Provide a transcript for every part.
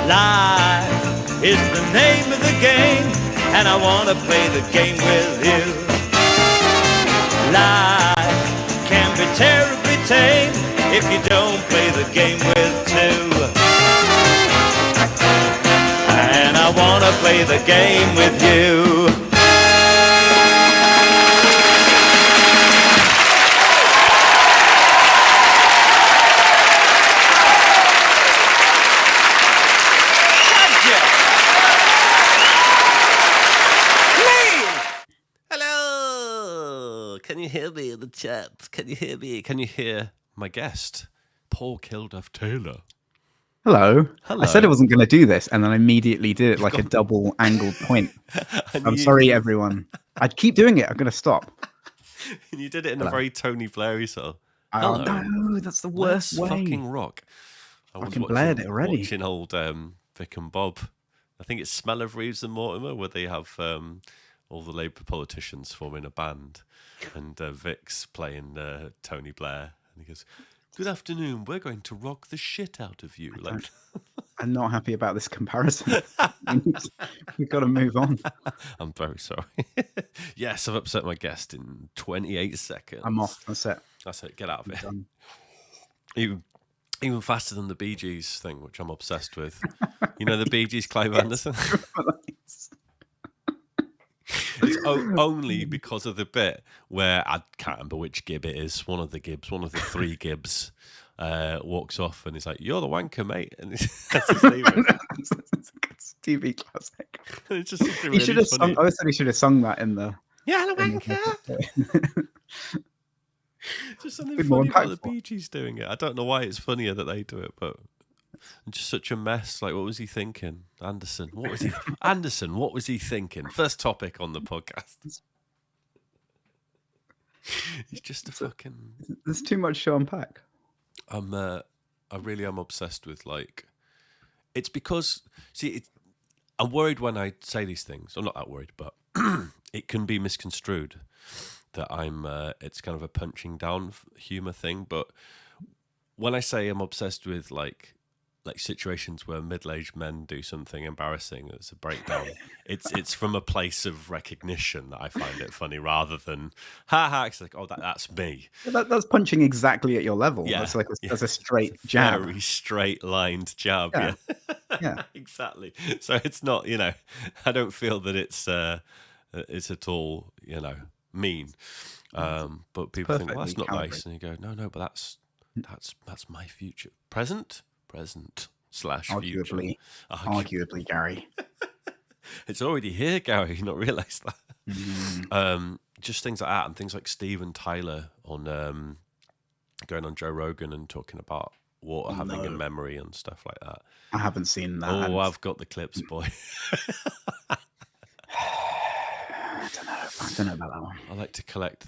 Life is the name of the game, and I want to play the game with you. Life can be terribly tame if you don't play the game with two. And I want to play the game with you. Can you hear me in the chat? Can you hear me? Can you hear my guest, Paul Kilduff Taylor? Hello. Hello. I said I wasn't going to do this, and then I immediately did it like a double angled point. I'm sorry, everyone. I'd keep doing it. I'm going to stop. And you did it in a very Tony Blair-y sort. Oh, no, that's the worst way. Fucking rock. I was Blaired it already. Watching old Vic and Bob. I think it's Smell of Reeves and Mortimer, where they have all the Labour politicians forming a band, and Vic's playing Tony Blair, and he goes, "Good afternoon, we're going to rock the shit out of you." I'm not happy about this comparison. We've got to move on. I'm very sorry. Yes, I've upset my guest in 28 seconds. I'm off. That's it. That's it. Get out of it. Even faster than the Bee Gees thing, which I'm obsessed with. You know the Bee Gees, Clive Anderson? It's only because of the bit where I can't remember which Gib it is. One of the three Gibbs walks off and he's like, "You're the wanker, mate." And that's his name. It's a TV classic. It's just really he should have sung. I said he should have sung that in the. Yeah, the wanker. Just something funny about the Bee Gees doing it. I don't know why it's funnier that they do it, but just such a mess. Like, what was he thinking? Anderson, what was he thinking? First topic on the podcast. He's just a fucking... There's too much to unpack. I really am obsessed with, like... It's because... See, I'm worried when I say these things. I'm not that worried, but it can be misconstrued that it's kind of a punching down humor thing. But when I say I'm obsessed with, like situations where middle-aged men do something embarrassing as a breakdown, it's from a place of recognition that I find it funny, rather than it's like, oh, that's me. That's punching exactly at your level. Yeah, that's like that's a straight jab, very straight lined jab. Yeah. Exactly. So it's not, I don't feel that it's at all, mean. But people think, well, that's not nice, and you go, no, but that's my future, present slash future. Arguably, Gary. It's already here, Gary. You not realise that. Just things like that, and things like Steven Tyler on going on Joe Rogan and talking about water having a memory and stuff like that. I haven't seen that. Oh, I've got the clips, boy. I don't know about that one. I like to collect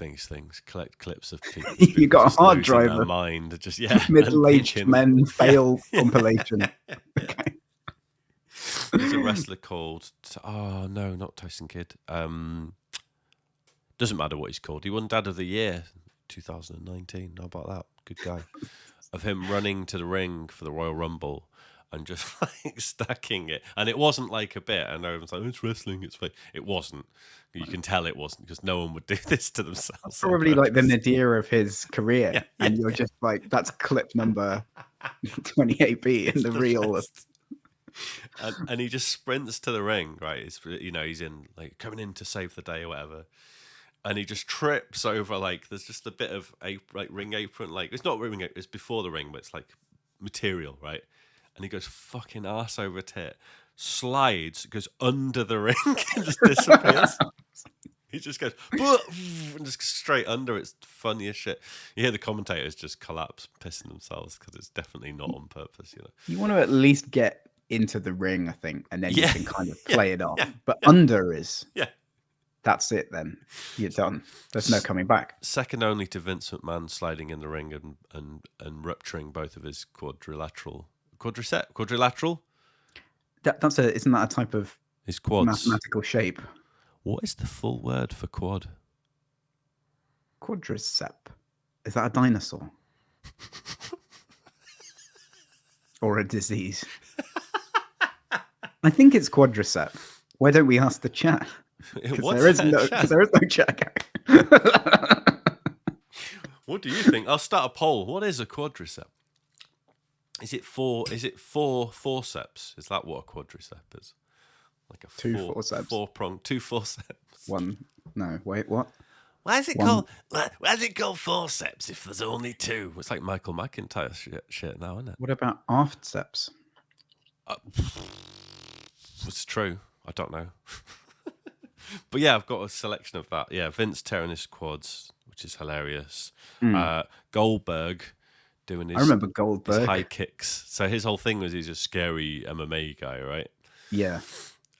collect clips of people. You got a hard drive. Their mind, just middle-aged men fail compilation. Okay. There's a wrestler called no, not Tyson Kidd. Doesn't matter what he's called. He won Dad of the Year 2019. How about that? Good guy. Of him running to the ring for the Royal Rumble and just like stacking it. And it wasn't like a bit. And everyone's like, it's wrestling, it's fake. It wasn't. You can tell it wasn't, because no one would do this to themselves. Probably like the nadir of his career. And you're just like, that's clip number 28B in the reel. And he just sprints to the ring, right? He's in, like, coming in to save the day or whatever. And he just trips over, like, there's just a bit of ring apron, like, it's not ring apron, it's before the ring, but it's like material, right? And he goes fucking arse over tit, slides, goes under the ring, and just disappears. He just goes and just straight under. It's funny as shit. You hear the commentators just collapse, pissing themselves, because it's definitely not on purpose. You want to at least get into the ring, I think, and then you can kind of play it off. But under is that's it. Then you're done. There's no coming back. Second only to Vince McMahon sliding in the ring and rupturing both of his quadrilateral. Isn't that a type of his quads mathematical shape? What is the full word for quad? Quadricep. Is that a dinosaur? Or a disease? I think it's quadricep. Why don't we ask the chat? Because there is no chat. What do you think? I'll start a poll. What is a quadricep? Is it four forceps? Is that what a quadricep is? Like a forceps. 4-pronged, 2 forceps. One. No, wait, what? Why is it called forceps if there's only 2? It's like Michael McIntyre shit now, isn't it? What about aftceps? It's true. I don't know. But yeah, I've got a selection of that. Yeah, Vince tearing his quads, which is hilarious. Goldberg doing his, I remember Goldberg. his high kicks. So his whole thing was he's a scary MMA guy, right? Yeah.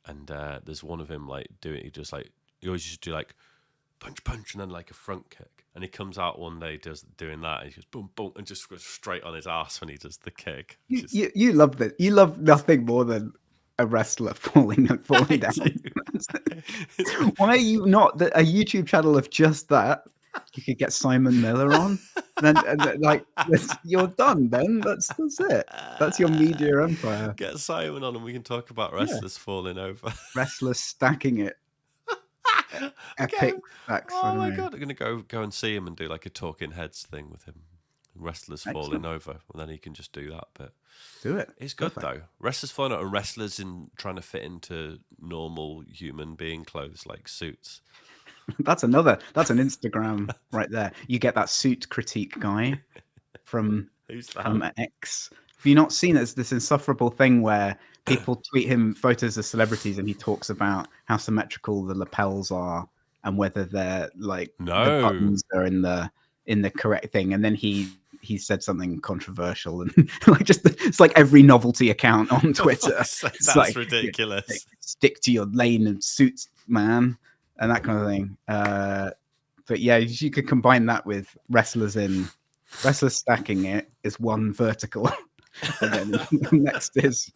And there's one of him like doing. He always used to do like punch, and then like a front kick. And he comes out one day doing that, and he goes boom, boom, and just goes straight on his ass when he does the kick. You love that. You love nothing more than a wrestler falling down. Why are you not a YouTube channel of just that? You could get Simon Miller on, and like you're done. Then that's it. That's your media empire. Get Simon on, and we can talk about wrestlers falling over. Wrestlers stacking it. Epic stacks. Oh my god! I'm gonna go and see him and do like a talking heads thing with him. Wrestlers falling over, and then he can just do that bit. Do it. It's good though. Wrestlers falling over, and wrestlers in trying to fit into normal human being clothes like suits. That's an Instagram right there. You get that suit critique guy from X. Have you not seen it? It's this insufferable thing where people tweet him photos of celebrities and he talks about how symmetrical the lapels are and whether they're like the buttons are in the correct thing. And then he said something controversial and like it's like every novelty account on Twitter. That's like, ridiculous. Stick to your lane and suits, man, and that kind of thing. But yeah, you could combine that with wrestlers stacking it is one vertical. And then next is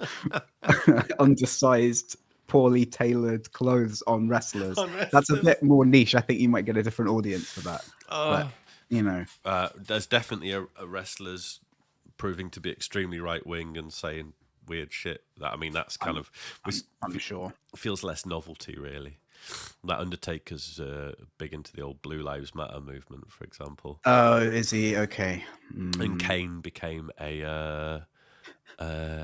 undersized, poorly tailored clothes on wrestlers. That's a bit more niche. I think you might get a different audience for that. But, you know, there's definitely a wrestlers proving to be extremely right wing and saying weird shit. That's kind of. I'm sure feels less novelty, really. That Undertaker's big into the old Blue Lives Matter movement, for example. Oh, is he? Okay. And Kane became a.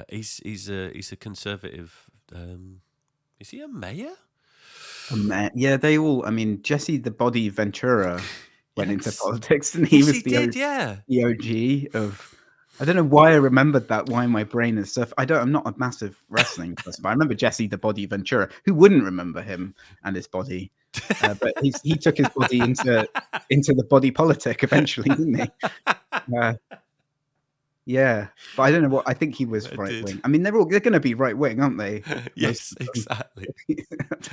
He's a conservative. Is he a mayor? Yeah, they all. I mean, Jesse the Body Ventura went into politics, and he was the OG of. I don't know why I remembered that. Why my brain is so. I'm not a massive wrestling person, but I remember Jesse the Body Ventura. Who wouldn't remember him and his body? But he took his body into the body politic eventually, didn't he? Yeah, but I don't know what. I think he was right wing. I mean, they're going to be right wing, aren't they? Yes, exactly.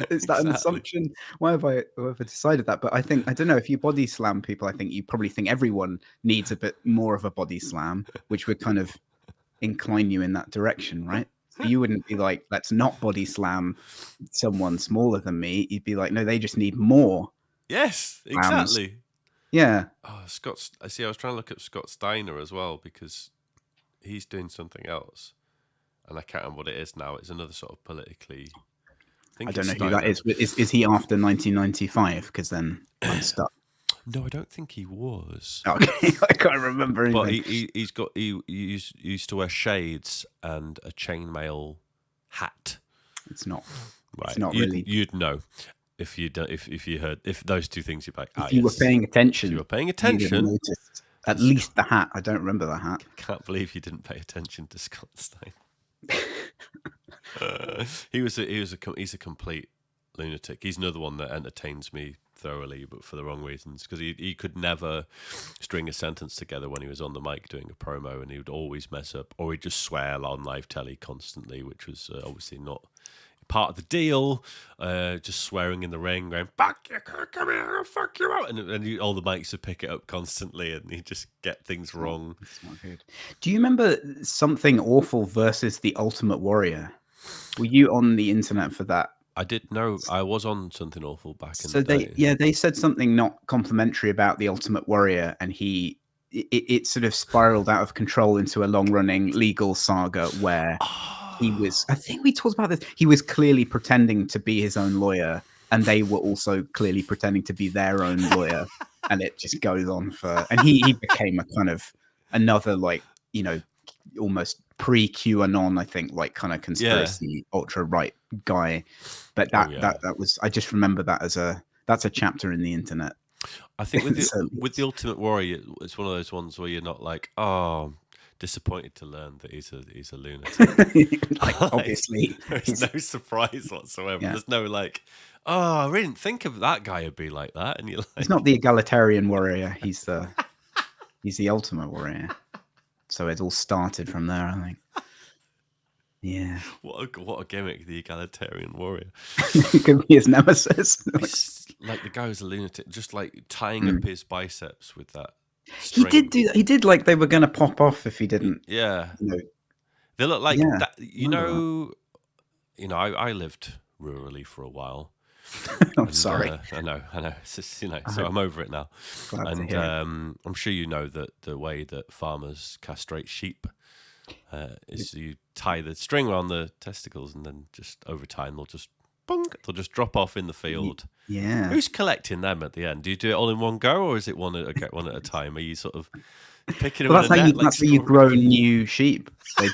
Is that an assumption? Why have I decided that? But I don't know if you body slam people. I think you probably think everyone needs a bit more of a body slam, which would kind of incline you in that direction, right? So you wouldn't be like, let's not body slam someone smaller than me. You'd be like, no, they just need more. Yes, exactly. Yeah. Oh, Scott. I see. I was trying to look at Scott Steiner as well because he's doing something else, and I can't remember what it is now. It's another sort of politically. I don't know who that is. Is he after 1995? Because then I'm stuck. No, I don't think he was. Okay, I can't remember. But he used to wear shades and a chainmail hat. It's not. Right. It's not really. You'd know if you heard those two things. You'd be like, if you were paying attention. If you were paying attention. Noticed. At least the hat. I don't remember the hat. I can't believe you didn't pay attention to Scott Steiner. He's a complete lunatic. He's another one that entertains me thoroughly, but for the wrong reasons. Because he could never string a sentence together when he was on the mic doing a promo, and he would always mess up, or he'd just swear on live telly constantly, which was obviously not part of the deal. Just swearing in the ring, going, "Fuck you, come here, I'll fuck you out," and all the mics would pick it up constantly, and he'd just get things wrong. That's not good. Do you remember Something Awful versus the Ultimate Warrior? Were you on the internet for that? I did know. I was on Something Awful back in the day. So they said something not complimentary about the Ultimate Warrior, and it sort of spiraled out of control into a long-running legal saga where he was. I think we talked about this. He was clearly pretending to be his own lawyer, and they were also clearly pretending to be their own lawyer. And it just goes on for. And he became a kind of another, like, you know, almost pre-QAnon, I think, like kind of conspiracy ultra right guy. But that was. I just remember that as that's a chapter in the internet. I think with the Ultimate Warrior, it's one of those ones where you're not like, oh, disappointed to learn that he's a lunatic. Like, obviously, there's no surprise whatsoever. Yeah. There's no like, oh, I didn't think of that guy would be like that. And you're like, he's not the egalitarian warrior. He's the Ultimate Warrior. So it all started from there, I think. Yeah. What a gimmick, the egalitarian warrior. He could be his nemesis. Like the guy was a lunatic, just like tying up his biceps with that string. He did do that. He did, like, they were going to pop off if he didn't. Yeah. You know, they look like that. You know, I lived rurally for a while. I'm sorry. I know. It's just, so I'm over it now. And I'm sure you know that the way that farmers castrate sheep is you tie the string around the testicles, and then just over time they'll just drop off in the field. Yeah. Who's collecting them at the end? Do you do it all in one go, or is it one at a time? Are you sort of picking them? Well, that's how you grow new sheep.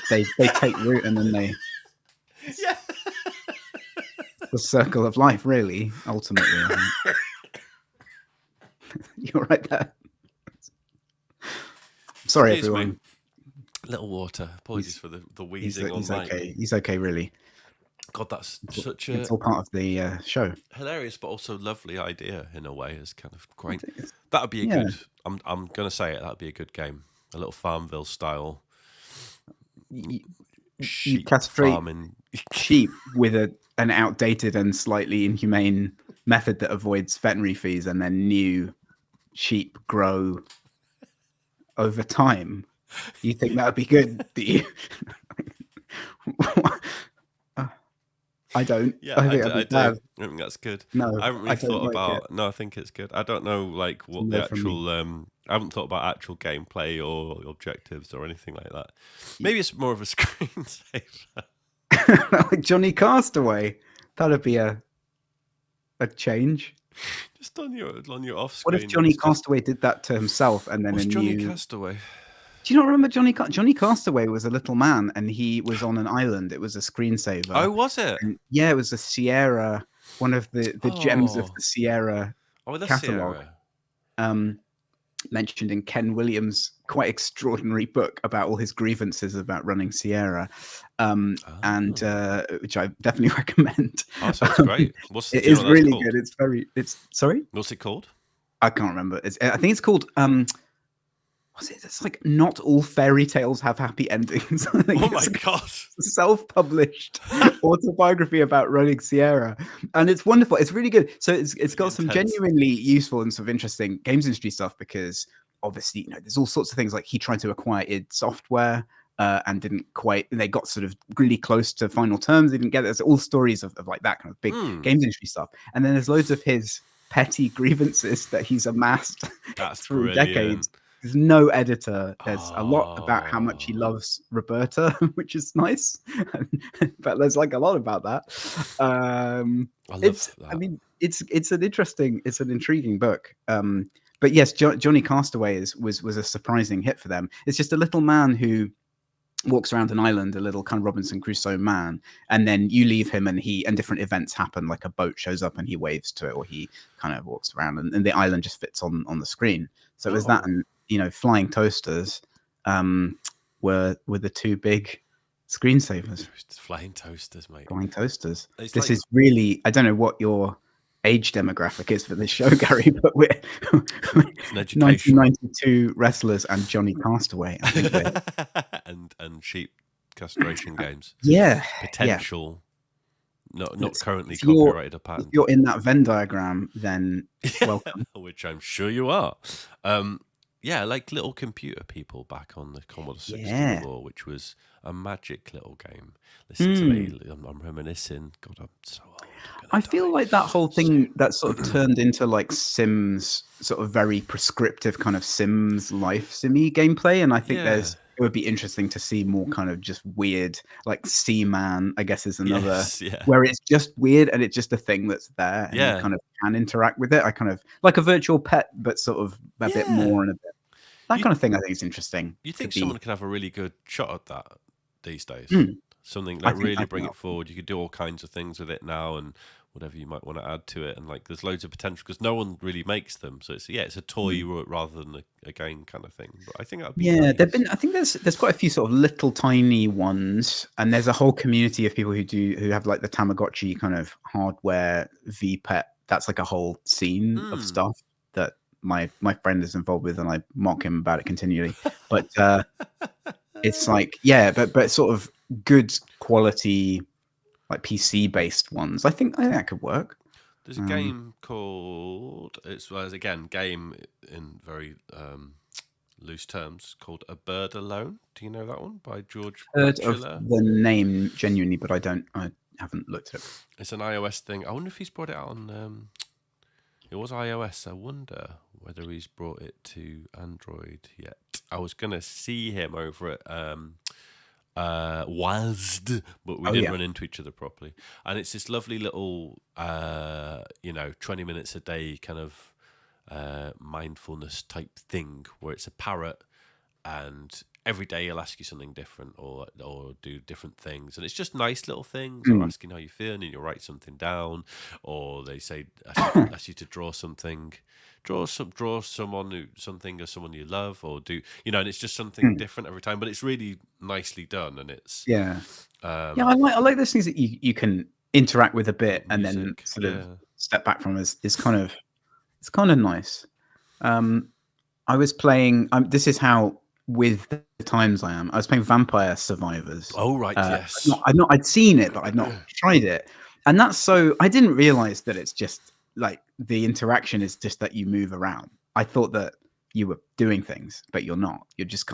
They take root, and then they. Yeah. The circle of life, really, ultimately. You're right there. Sorry, everyone. Little water. Apologies for the wheezing. He's okay. He's okay, really. God, that's such a... It's all part of the show. Hilarious, but also lovely idea in a way. It's kind of great. That would be a good... I'm going to say it. That would be a good game. A little Farmville style sheep farming. Sheep with an outdated and slightly inhumane method that avoids veterinary fees, and then new sheep grow over time. You think that would be good? Do you? I don't. Yeah, I do. I think that's good. No, I haven't really thought about. No, I think it's good. I don't know, like, what the actual. I haven't thought about actual gameplay or objectives or anything like that. Maybe it's more of a screensaver. Like Johnny Castaway. That'd be a change. Just on your off screen. What if Johnny Castaway did that to himself and then Johnny Castaway? Do you not remember Johnny Castaway was a little man and he was on an island. It was a screensaver. Oh, was it? And yeah, it was a Sierra, one of the gems of the Sierra catalog. Sierra. Mentioned in Ken Williams' quite extraordinary book about all his grievances about running Sierra, and which I definitely recommend. Oh, sounds great. It is really good. Sorry? What's it called? I can't remember. I think it's called what's it? It's like Not All Fairy Tales Have Happy Endings. Oh my god! Self-published autobiography about running Sierra, and it's wonderful. It's really good. So it's got some genuinely useful and sort of interesting games industry stuff, because obviously, there's all sorts of things, like he tried to acquire id Software and didn't quite. They got sort of really close to final terms. They didn't get it. There's all stories of like that kind of big games industry stuff, and then there's loads of his petty grievances that he's amassed through decades. There's no editor. There's a lot about how much he loves Roberta, which is nice. But there's like a lot about that. It's an intriguing book. But yes, Johnny Castaway was a surprising hit for them. It's just a little man who walks around an island, a little kind of Robinson Crusoe man, and then you leave him and different events happen, like a boat shows up and he waves to it, or he kind of walks around and the island just fits on the screen. So it was that, and flying toasters were the two big screensavers. Flying toasters, mate. Flying toasters. This is really, I don't know what your age demographic is for this show, Gary, but we're 1992 wrestlers and Johnny Castaway, I think we're. and sheep castration games. Yeah. Potential. Yeah. Not currently copyrighted or patented. If you're in that Venn diagram, then welcome. Which I'm sure you are. Yeah, like little computer people back on the Commodore 64, which was a magic little game. Listen to me, I'm reminiscing. God, I'm so old. I feel like that whole thing that sort of turned into like Sims, sort of very prescriptive kind of Sims life simmy gameplay, and I think there's it would be interesting to see more kind of just weird, like Seaman, I guess is another, yeah. where it's just weird and it's just a thing that's there and you kind of can interact with it. I kind of like a virtual pet, but sort of a bit more and a bit that kind of thing. I think is interesting. You think someone could have a really good shot at that these days? Something I like think really bring it forward. You could do all kinds of things with it now, and whatever you might want to add to it, and like there's loads of potential because no one really makes them. So it's a toy rather than a game kind of thing. But I think that'd be nice. There've been. I think there's quite a few sort of little tiny ones, and there's a whole community of people who have like the Tamagotchi kind of hardware VPet. That's like a whole scene of stuff that my friend is involved with, and I mock him about it continually. But it's like but sort of good quality, like PC based ones. I think that could work. There's a game called again game in very loose terms called A Bird Alone. Do you know that one by George? Heard of the name genuinely, but I haven't looked at it. It's an iOS thing. I wonder if he's brought it out on. It was iOS. I wonder whether he's brought it to Android yet. I was gonna see him over at WASD, but we didn't run into each other properly. And it's this lovely little 20 minutes a day kind of mindfulness type thing where it's a parrot, and every day he'll ask you something different or do different things, and it's just nice little things, or asking how you're feeling, and you'll write something down, or they say ask you to draw something. Draw someone something or someone you love, or do and it's just something different every time, but it's really nicely done, and it's I like those things that you can interact with a bit and then sort of step back from. It's kind of nice. I was playing. This is how with the times I am. I was playing Vampire Survivors. Oh right, yes. I'd seen it, but I'd not tried it, and that's so. I didn't realize that it's just like the interaction is just that you move around. I thought that you were doing things, but you're not. You're just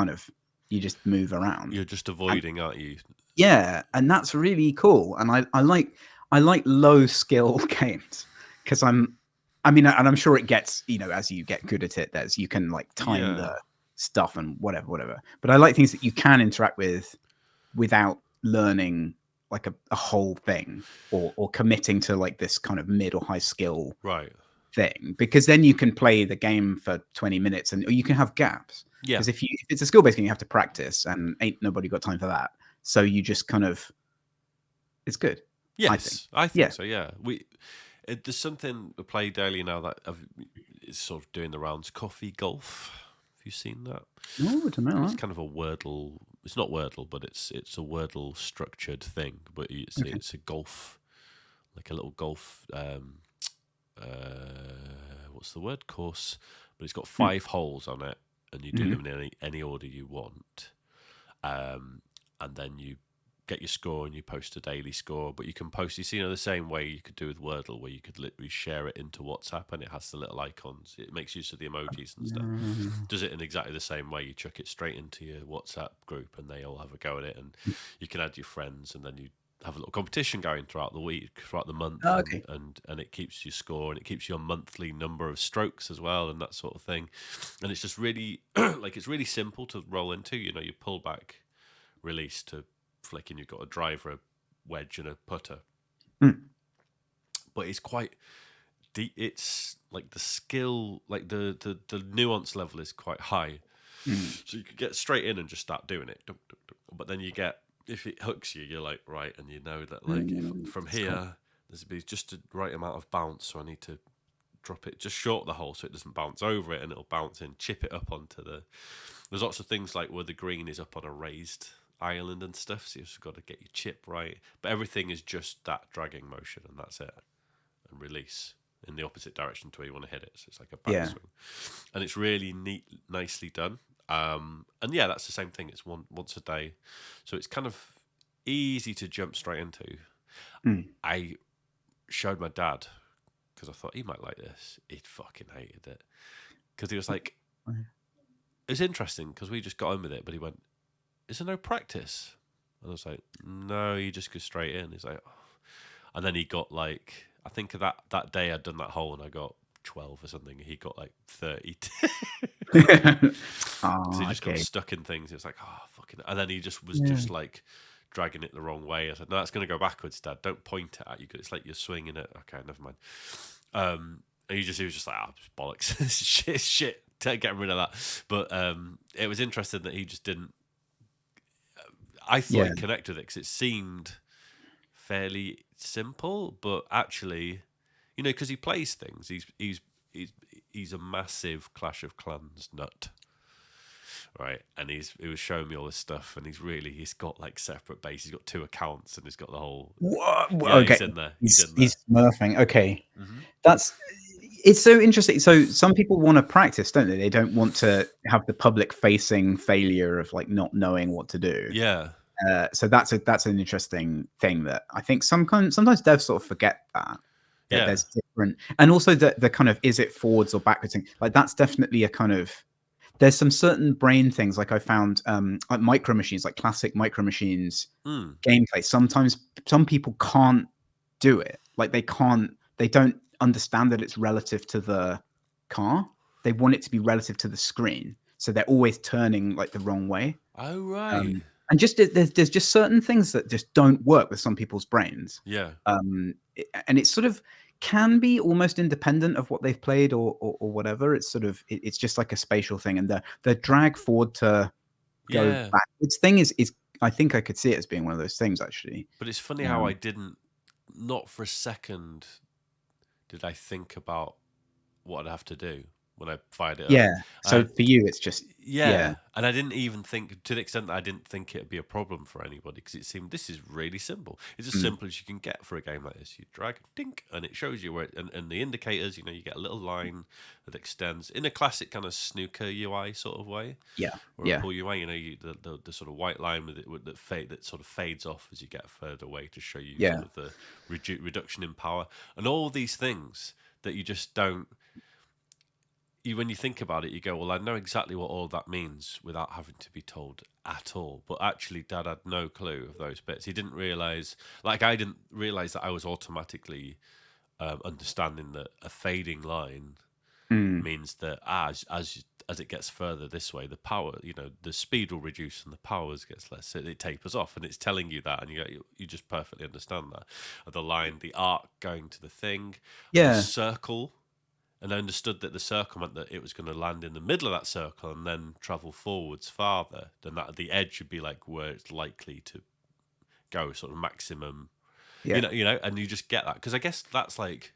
you just move around. You're just avoiding, aren't you? Yeah, and that's really cool. And I like low skill games because and I'm sure it gets, as you get good at it, you can like time the stuff and whatever. But I like things that you can interact with without learning like a whole thing or committing to like this kind of mid or high skill thing, because then you can play the game for 20 minutes or you can have gaps. Because if it's a skill based game, you have to practice, and ain't nobody got time for that. So you just kind of, it's good. Yes, I think so. Yeah, there's something we play daily now that is sort of doing the rounds. Coffee golf. Have you seen that? No, I don't know. It's kind of a Wordle. It's not Wordle, but it's a Wordle structured thing. But it's a golf, like a little golf. What's the word? Course. But it's got 5 holes on it, and you do them in any order you want. And then you get your score and you post a daily score, but you can post, the same way you could do with Wordle, where you could literally share it into WhatsApp and it has the little icons. It makes use of the emojis and stuff. Does it in exactly the same way. You chuck it straight into your WhatsApp group and they all have a go at it, and you can add your friends, and then you have a little competition going throughout the week, throughout the month. And it keeps you score, and it keeps your monthly number of strokes as well, and that sort of thing. And it's just really it's really simple to roll into. You pull back, release to flick, and you've got a driver, a wedge, and a putter. But it's quite deep. It's like the skill, like the nuance level is quite high. So you could get straight in and just start doing it. But then you get, if it hooks you, you're like, right, and you know that like if, from here there's just the right amount of bounce, so I need to drop it just short the hole so it doesn't bounce over it, and it'll bounce in, chip it up onto there's lots of things like where the green is up on a raised island and stuff, so you've just got to get your chip right, but everything is just that dragging motion, and that's it, and release in the opposite direction to where you want to hit it, so it's like a backswing. And it's really nicely done. And that's the same thing, it's once a day, so it's kind of easy to jump straight into. I showed my dad because I thought he might like this. He fucking hated it because he was like, it's interesting because we just got on with it, but he went, is there no practice? And I was like, no, you just go straight in. He's like, oh. And then he got like, I think that day I'd done that hole and I got 12 or something. He got like 30. Oh, He just got okay. stuck in things. It was like, oh, fucking. And then he just was just like dragging it the wrong way. I said, no, that's going to go backwards, Dad. Don't point it at you. It's like you're swinging it. Okay, never mind. And he was just like, bollocks. shit. Getting rid of that. But it was interesting that he just didn't. I thought he connected with it because it seemed fairly simple, but actually, because he plays things. He's a massive Clash of Clans nut, right? And he was showing me all this stuff, and he's got like separate base. He's got 2 accounts, and he's got the whole. What? Yeah, Okay. he's in there. He's smurfing. Okay, Mm-hmm. It's so interesting. So some people want to practice, don't they? They don't want to have the public-facing failure of like not knowing what to do. Yeah. So that's an interesting thing that I think sometimes devs sort of forget that there's different, and also the kind of is it forwards or backwards thing. Like that's definitely a kind of, there's some certain brain things like I found like micro machines, like classic micro machines gameplay. Sometimes some people can't do it. Like they don't understand that it's relative to the car. They want it to be relative to the screen, so they're always turning like the wrong way. Oh right. And just there's just certain things that just don't work with some people's brains. Yeah. And it sort of can be almost independent of what they've played or whatever. It's sort of it's just like a spatial thing, and the drag forward to go backwards thing is I think I could see it as being one of those things actually. But it's funny how I didn't, not for a second, did I think about what I'd have to do when I fired it up. So for you, it's just and I didn't even think, to the extent that I didn't think it'd be a problem for anybody, because it seemed this is really simple. It's as simple as you can get for a game like this. You drag, dink, and it shows you where it, and the indicators. You get a little line that extends in a classic kind of snooker UI sort of way. Or a pool UI, the sort of white line that sort of fades off as you get further away to show you sort of the reduction in power, and all these things that you just don't. When you think about it, you go, well, I know exactly what all that means without having to be told at all. But actually, Dad had no clue of those bits. He didn't realise, like I didn't realise that I was automatically understanding that a fading line means that as it gets further this way, the power, the speed will reduce and the power gets less. So it tapers off, and it's telling you that, and you just perfectly understand that. The line, the arc going to the thing, the circle. And I understood that the circle meant that it was going to land in the middle of that circle and then travel forwards farther. Then that the edge should be like where it's likely to go, sort of maximum. And you just get that, because I guess that's like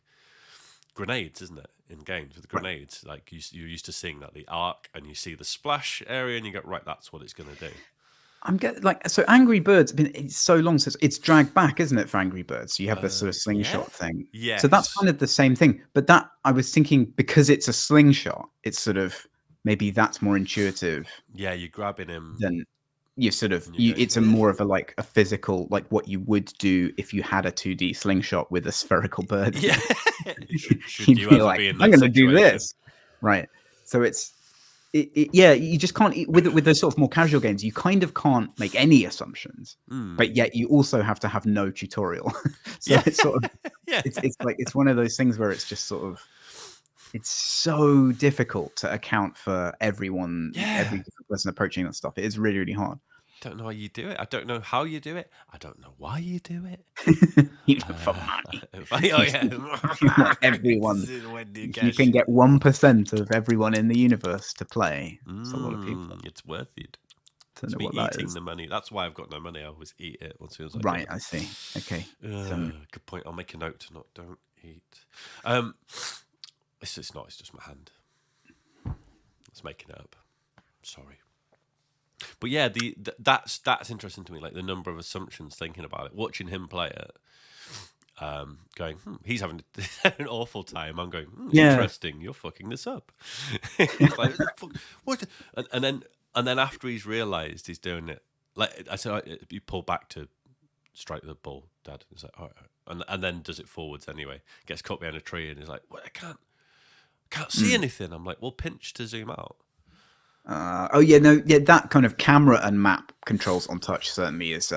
grenades, isn't it? In games with grenades, like you're used to seeing that the arc, and you see the splash area, and you go, right, that's what it's going to do. I'm getting so Angry Birds. It's so long since it's dragged back, isn't it, for Angry Birds? So you have this sort of slingshot thing. Yeah. So that's kind of the same thing. But that I was thinking, because it's a slingshot, it's sort of maybe that's more intuitive. Yeah, you're grabbing him. Then you sort of it's a more of a physical, like what you would do if you had a 2D slingshot with a spherical bird. Yeah. should You'd you be ever like, be in that I'm going to do situation? this, right? So it's. You just can't with those sort of more casual games. You kind of can't make any assumptions, but yet you also have to have no tutorial. So it's sort of it's one of those things where it's just sort of it's so difficult to account for everyone, every different person approaching that stuff. It is really, really hard. I don't know how you do it. I don't know how you do it. I don't know why you do it. For money. You want everyone. If you can get 1% of everyone in the universe to play, it's a lot of people. It's worth it. It's me eating the money. That's why I've got no money. I always eat it as soon as I do. Right, I see. Okay. Good point. I'll make a note to don't eat. It's not. It's just my hand. It's making it up. Sorry. But yeah, that's interesting to me. Like the number of assumptions, thinking about it, watching him play it, going, he's having an awful time. I'm going, interesting. You're fucking this up. Like, what? And then after he's realised he's doing it, like I said, you pull back to strike the ball, Dad. He's like, all right, and then does it forwards anyway. Gets caught behind a tree and he's like, well, I can't see anything. I'm like, well, pinch to zoom out. That kind of camera and map controls on touch certainly is.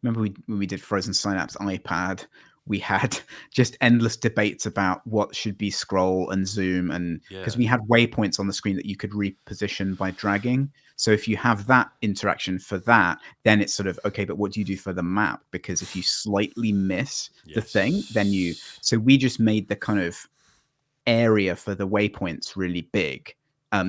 Remember when we did Frozen Synapse iPad, we had just endless debates about what should be scroll and zoom, and because we had waypoints on the screen that you could reposition by dragging. So if you have that interaction for that, then it's sort of okay, but what do you do for the map? Because if you slightly miss the thing, then so we just made the kind of area for the waypoints really big.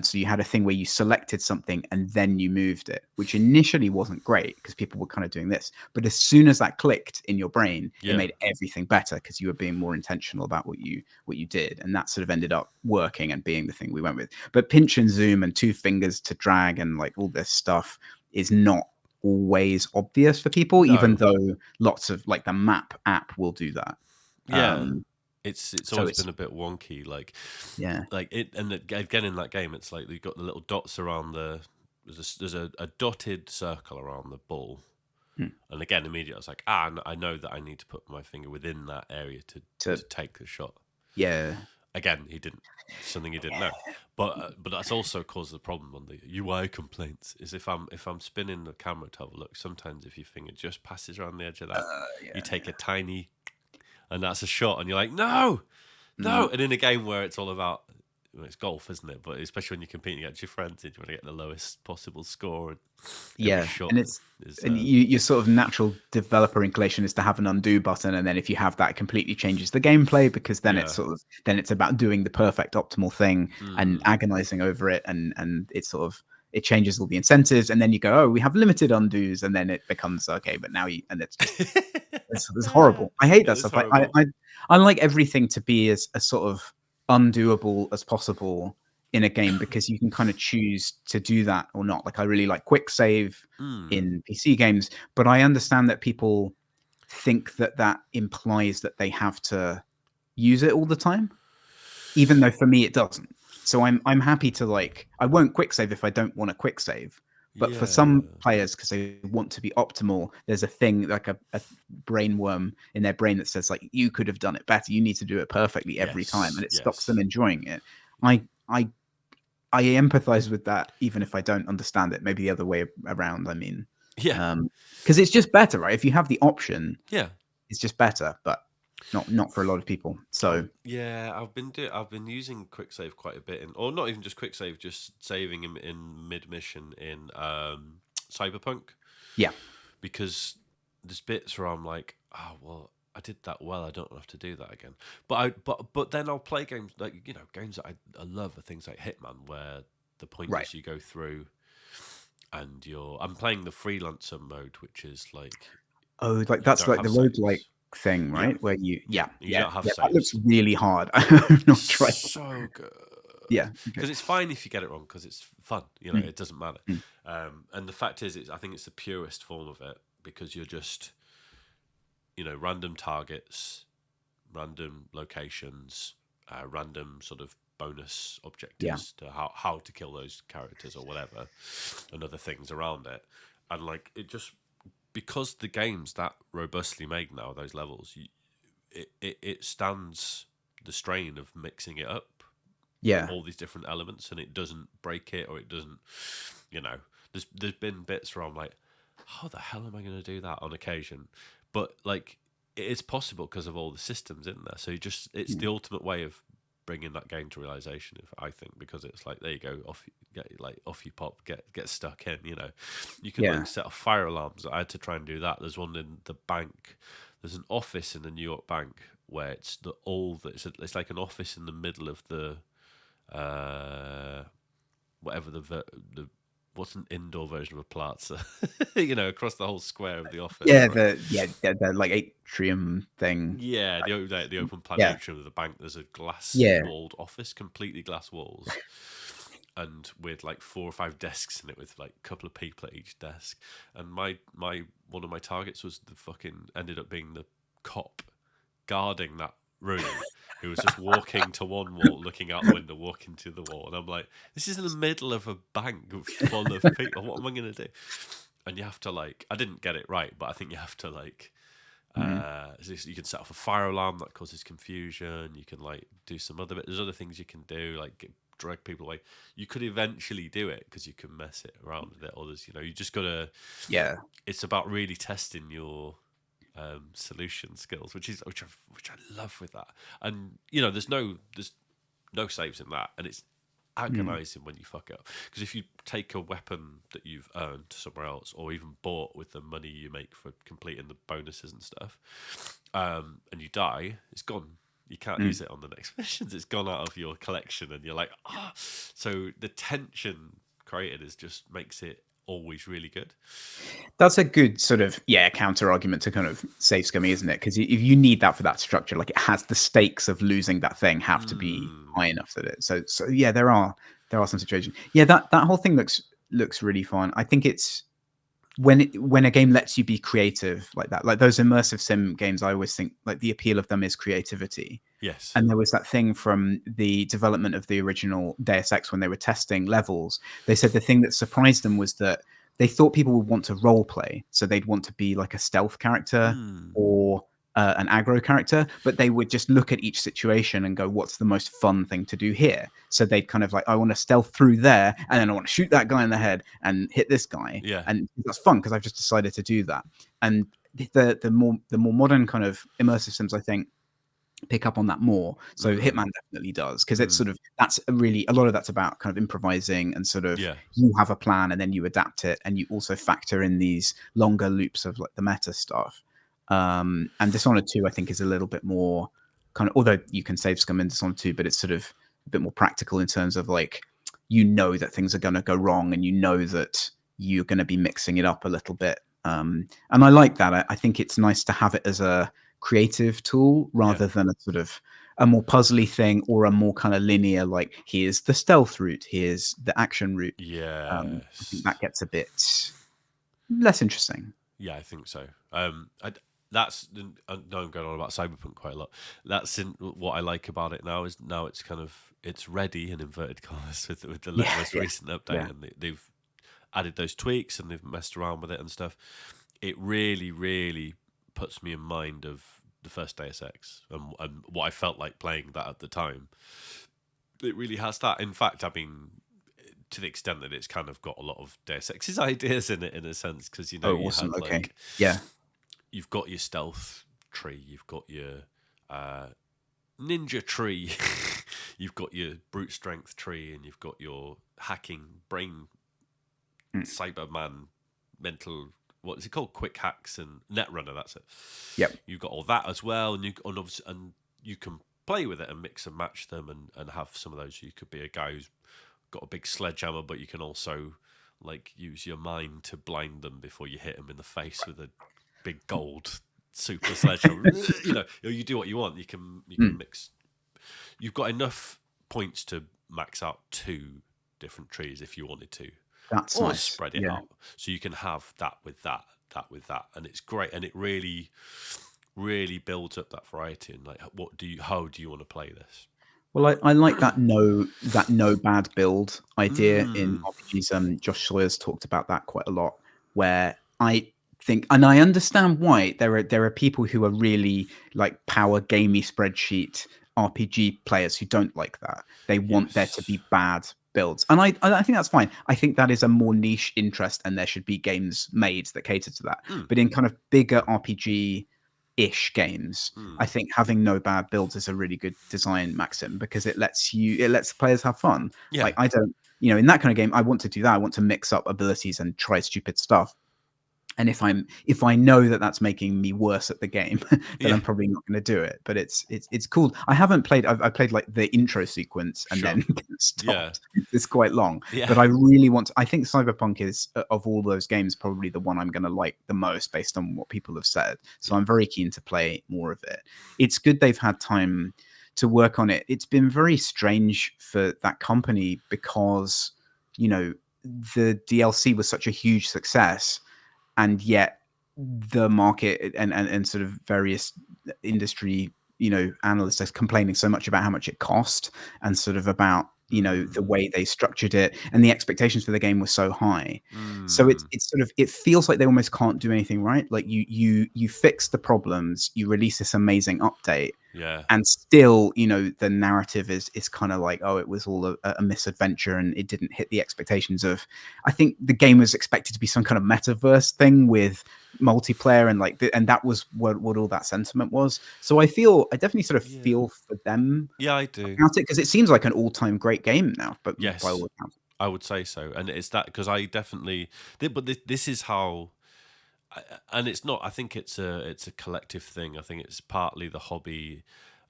So you had a thing where you selected something and then you moved it, which initially wasn't great because people were kind of doing this. But as soon as that clicked in your brain, it made everything better because you were being more intentional about what you did. And that sort of ended up working and being the thing we went with. But pinch and zoom and 2 fingers to drag and like all this stuff is not always obvious for people, even though lots of like the map app will do that. It's always been a bit wonky, like it, and again in that game, it's like you've got the little dots around there's a dotted circle around the ball, and again immediately I was like, I know that I need to put my finger within that area to take the shot. Yeah. Again, something he didn't know, but that's also caused the problem on the UI complaints. Is if I'm spinning the camera to have a look, sometimes if your finger just passes around the edge of that, you take a tiny. And that's a shot, and you're like, no. And in a game where it's all about, it's golf, isn't it? But especially when you're competing against your friends, and you want to get the lowest possible score. And shot and your sort of natural developer inclination is to have an undo button, and then if you have that, it completely changes the gameplay because then it's sort of it's about doing the perfect optimal thing and agonizing over it, and it's sort of. It changes all the incentives, and then you go, oh, we have limited undos, and then it becomes okay. But now and it's just it's horrible. I hate that stuff. I like everything to be as sort of undoable as possible in a game because you can kind of choose to do that or not. Like I really like quick save in PC games, but I understand that people think that implies that they have to use it all the time, even though for me it doesn't. So I'm happy to like, I won't quick save if I don't want to quick save. But for some players, because they want to be optimal, there's a thing like a brain worm in their brain that says like, you could have done it better. You need to do it perfectly every time. And it stops them enjoying it. I empathize with that, even if I don't understand it. Maybe the other way around, I mean. Because it's just better, right? If you have the option, it's just better. But not for a lot of people. So I've been using quick save quite a bit, or not even just quick save, just saving in mid mission in Cyberpunk. Yeah, because there's bits where I'm like, oh well, I did that well. I don't have to do that again. But then I'll play games like games that I love are things like Hitman, where the point is you go through, and I'm playing the freelancer mode, which is like that's like the roguelike thing, right? Where you don't have saves. That looks really hard. I've not tried. So good. Yeah, because it's fine if you get it wrong because it's fun. It doesn't matter. And the fact is, I think it's the purest form of it because you're just, random targets, random locations, random sort of bonus objectives to how to kill those characters or whatever, and other things around it, and like it just. Because the game's that robustly made now, those levels, it stands the strain of mixing it up. All these different elements, and it doesn't break it, or it doesn't, there's been bits where I'm like, how the hell am I going to do that on occasion? But like, it is possible because of all the systems in there. So it's the ultimate way of bringing that game to realization, I think, because it's like, there you go, off you pop, get stuck in. You can like set off fire alarms. I had to try and do that. There's one in the bank. There's an office in the New York bank where it's it's like an office in the middle of the whatever the what's an indoor version of a plaza, across the whole square of the office. The like atrium thing. The open plan atrium of the bank. There's a glass walled office, completely glass walls, and with like 4 or 5 desks in it, with like a couple of people at each desk. And my one of my targets was ended up being the cop guarding that room, who was just walking to one wall, looking out the window, walking to the wall. And I'm like, this is in the middle of a bank full of people. What am I going to do? And you have to like, I didn't get it right, but I think you have to like, you can set off a fire alarm that causes confusion. You can like do some other bit. There's other things you can do, like drag people away. You could eventually do it because you can mess it around with it. Or there's, you just got to, it's about really testing your solution skills, which I love with that. And there's no saves in that, and it's agonizing when you fuck it up, because if you take a weapon that you've earned somewhere else or even bought with the money you make for completing the bonuses and stuff, and you die, it's gone. You can't use it on the next missions. It's gone out of your collection, and you're like, so the tension created just makes it always really good. That's a good sort of counter argument to kind of save scumming, isn't it? Because if you need that for that structure, like it has the stakes of losing that thing have to be high enough that it. So yeah, there are some situations. Yeah, that whole thing looks really fun. I think it's when a game lets you be creative like that, like those immersive sim games. I always think like the appeal of them is creativity. Yes. And there was that thing from the development of the original Deus Ex when they were testing levels. They said the thing that surprised them was that they thought people would want to role play. So they'd want to be like a stealth character or an aggro character, but they would just look at each situation and go, what's the most fun thing to do here? So they'd kind of like, I want to stealth through there, and then I want to shoot that guy in the head and hit this guy. Yeah. And that's fun because I've just decided to do that. And the more modern kind of immersive sims, I think, pick up on that more. So Hitman definitely does, because it's sort of, that's really a lot of that's about kind of improvising and sort of you have a plan and then you adapt it, and you also factor in these longer loops of like the meta stuff. And Dishonored 2 I think is a little bit more kind of, although you can save scum in Dishonored 2, but it's sort of a bit more practical in terms of like, that things are going to go wrong, and that you're going to be mixing it up a little bit. And I like that. I think it's nice to have it as a creative tool rather than a sort of a more puzzly thing or a more kind of linear, like here's the stealth route, here's the action route. I think that gets a bit less interesting. Yeah, I think so. I know I'm going on about Cyberpunk quite a lot. That's what I like about it now, is now it's kind of, it's ready in inverted commas with the most recent update, and they've added those tweaks and they've messed around with it and stuff. It really, really puts me in mind of the first Deus Ex and what I felt like playing that at the time. It really has that. In fact, I mean, to the extent that it's kind of got a lot of Deus Ex's ideas in it, in a sense, because awesome. You had, okay, like, you've got your stealth tree, you've got your ninja tree, you've got your brute strength tree, and you've got your hacking brain Cyberman mental, what is it called? Quick hacks and Netrunner. That's it. Yep. You've got all that as well, and you can play with it and mix and match them, and have some of those. You could be a guy who's got a big sledgehammer, but you can also like use your mind to blind them before you hit them in the face with a big gold super sledgehammer. You do what you want. You can mix. You've got enough points to max out 2 different trees if you wanted to. That's or nice. Spread it out, so you can have that with that with that, and it's great. And it really, really builds up that variety. And like, how do you want to play this? Well, I like that no bad build idea in RPGs. Josh Sawyer's talked about that quite a lot, where I think, and I understand why there are people who are really like power gamey spreadsheet RPG players who don't like that. They want there to be bad builds, and I think that's fine. I think that is a more niche interest, and there should be games made that cater to that. But in kind of bigger RPG-ish games, I think having no bad builds is a really good design maxim, because it lets players have fun. Like, I don't, in that kind of game, I want to do that. I want to mix up abilities and try stupid stuff. And if I know that that's making me worse at the game, then I'm probably not going to do it. But it's cool. I haven't played. I've played like the intro sequence and then stopped. It's quite long. But I really want to. I think Cyberpunk is, of all those games, probably the one I'm going to like the most based on what people have said. So I'm very keen to play more of it. It's good they've had time to work on it. It's been very strange for that company because, the DLC was such a huge success. And yet the market and sort of various industry, analysts are complaining so much about how much it cost, and sort of about, the way they structured it, and the expectations for the game were so high. So it's sort of, it feels like they almost can't do anything right. Like you fix the problems, you release this amazing update, Yeah. And still, the narrative is kind of like, oh, it was all a misadventure and it didn't hit the expectations of. I think the game was expected to be some kind of metaverse thing with multiplayer and that was what all that sentiment was. So I definitely sort of feel for them. Yeah, I do. About it, because it seems like an all-time great game now, but by Yes, all accounts. I would say so. And it's that because I definitely, but this is how, and it's not. I think it's a collective thing. I think it's partly the hobby,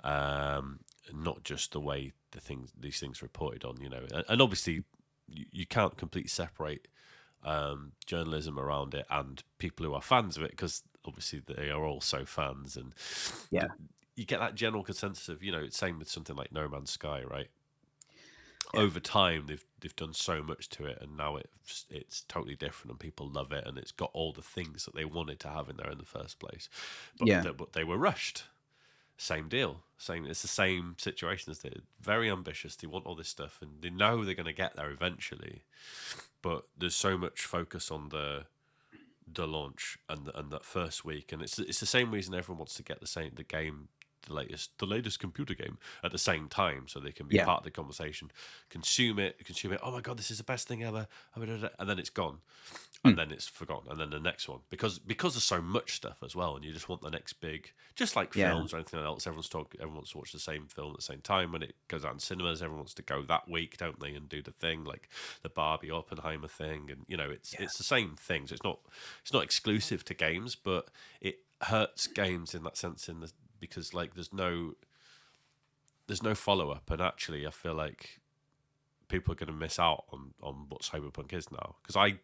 not just the way these things are reported on. And obviously you can't completely separate journalism around it and people who are fans of it, because obviously they are also fans, and Yeah. you get that general consensus of it's same with something like No Man's Sky, right? Yeah. Over time they've done so much to it, and now it's totally different and people love it, and it's got all the things that they wanted to have in there in the first place, but they were rushed. Same deal, it's the same situation as they're very ambitious, they want all this stuff and they know they're going to get there eventually, but there's so much focus on the launch and that first week, and it's the same reason everyone wants to get the game, the latest computer game at the same time, so they can be part of the conversation, consume it. Oh my god, this is the best thing ever, and then it's gone, and then it's forgotten, and then the next one, because there's so much stuff as well, and you just want the next big, just like films or anything else. Everyone wants to watch the same film at the same time when it goes out in cinemas. Everyone wants to go that week, don't they, and do the thing like the Barbie Oppenheimer thing, and it's the same thing. So it's not exclusive to games, but it hurts games in that sense, because like there's no follow up, and actually I feel like people are going to miss out on what Cyberpunk is now, because I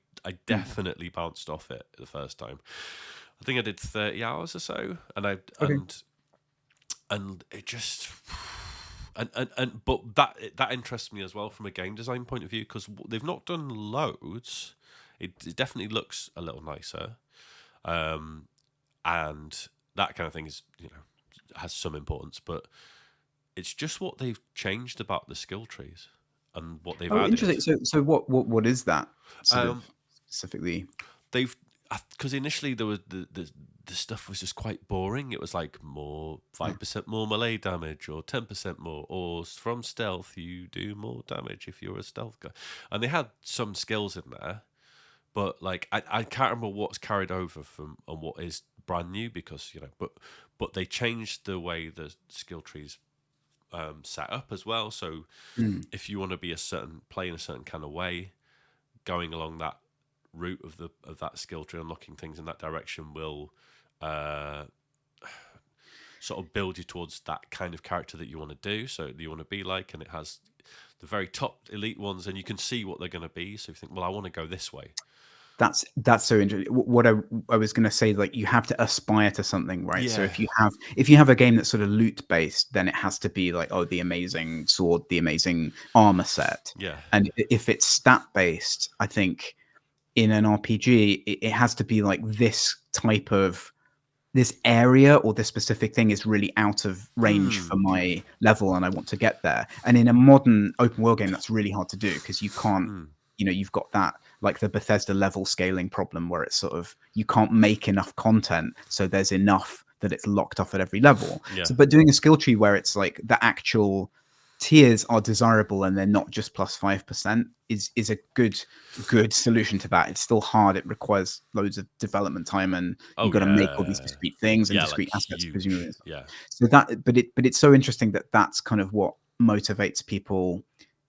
definitely bounced off it the first time. I think I did 30 hours or so, and and it just but that interests me as well from a game design point of view, because they've not done loads. It definitely looks a little nicer, and that kind of thing is has some importance, but it's just what they've changed about the skill trees and what they've added. Interesting. So what is that sort of specifically? They've, because initially there was the stuff was just quite boring. It was like 5% more melee damage, or 10% more, or from stealth you do more damage if you're a stealth guy, and they had some skills in there, but like I can't remember what's carried over from and what is brand new, because but they changed the way the skill trees set up as well. So if you want to be play in a certain kind of way, going along that route of that skill tree, unlocking things in that direction will sort of build you towards that kind of character that you want to do, so that you want to be like, and it has the very top elite ones, and you can see what they're going to be. So you think, well, I want to go this way. That's so interesting. What I was going to say, like, you have to aspire to something, right? Yeah. So if you have a game that's sort of loot based, then it has to be like, oh, the amazing sword, the amazing armor set. Yeah. And if it's stat based, I think in an RPG, it has to be like this type of this area or this specific thing is really out of range for my level, and I want to get there. And in a modern open world game, that's really hard to do, because you can't. You've got that, like the Bethesda level scaling problem, where it's sort of, you can't make enough content, so there's enough that it's locked off at every level. Yeah. So, but doing a skill tree where it's like the actual tiers are desirable and they're not just plus 5% is a good solution to that. It's still hard. It requires loads of development time, and you've got to make all these discrete things and discrete assets, presumably. Yeah. So but it's so interesting that that's kind of what motivates people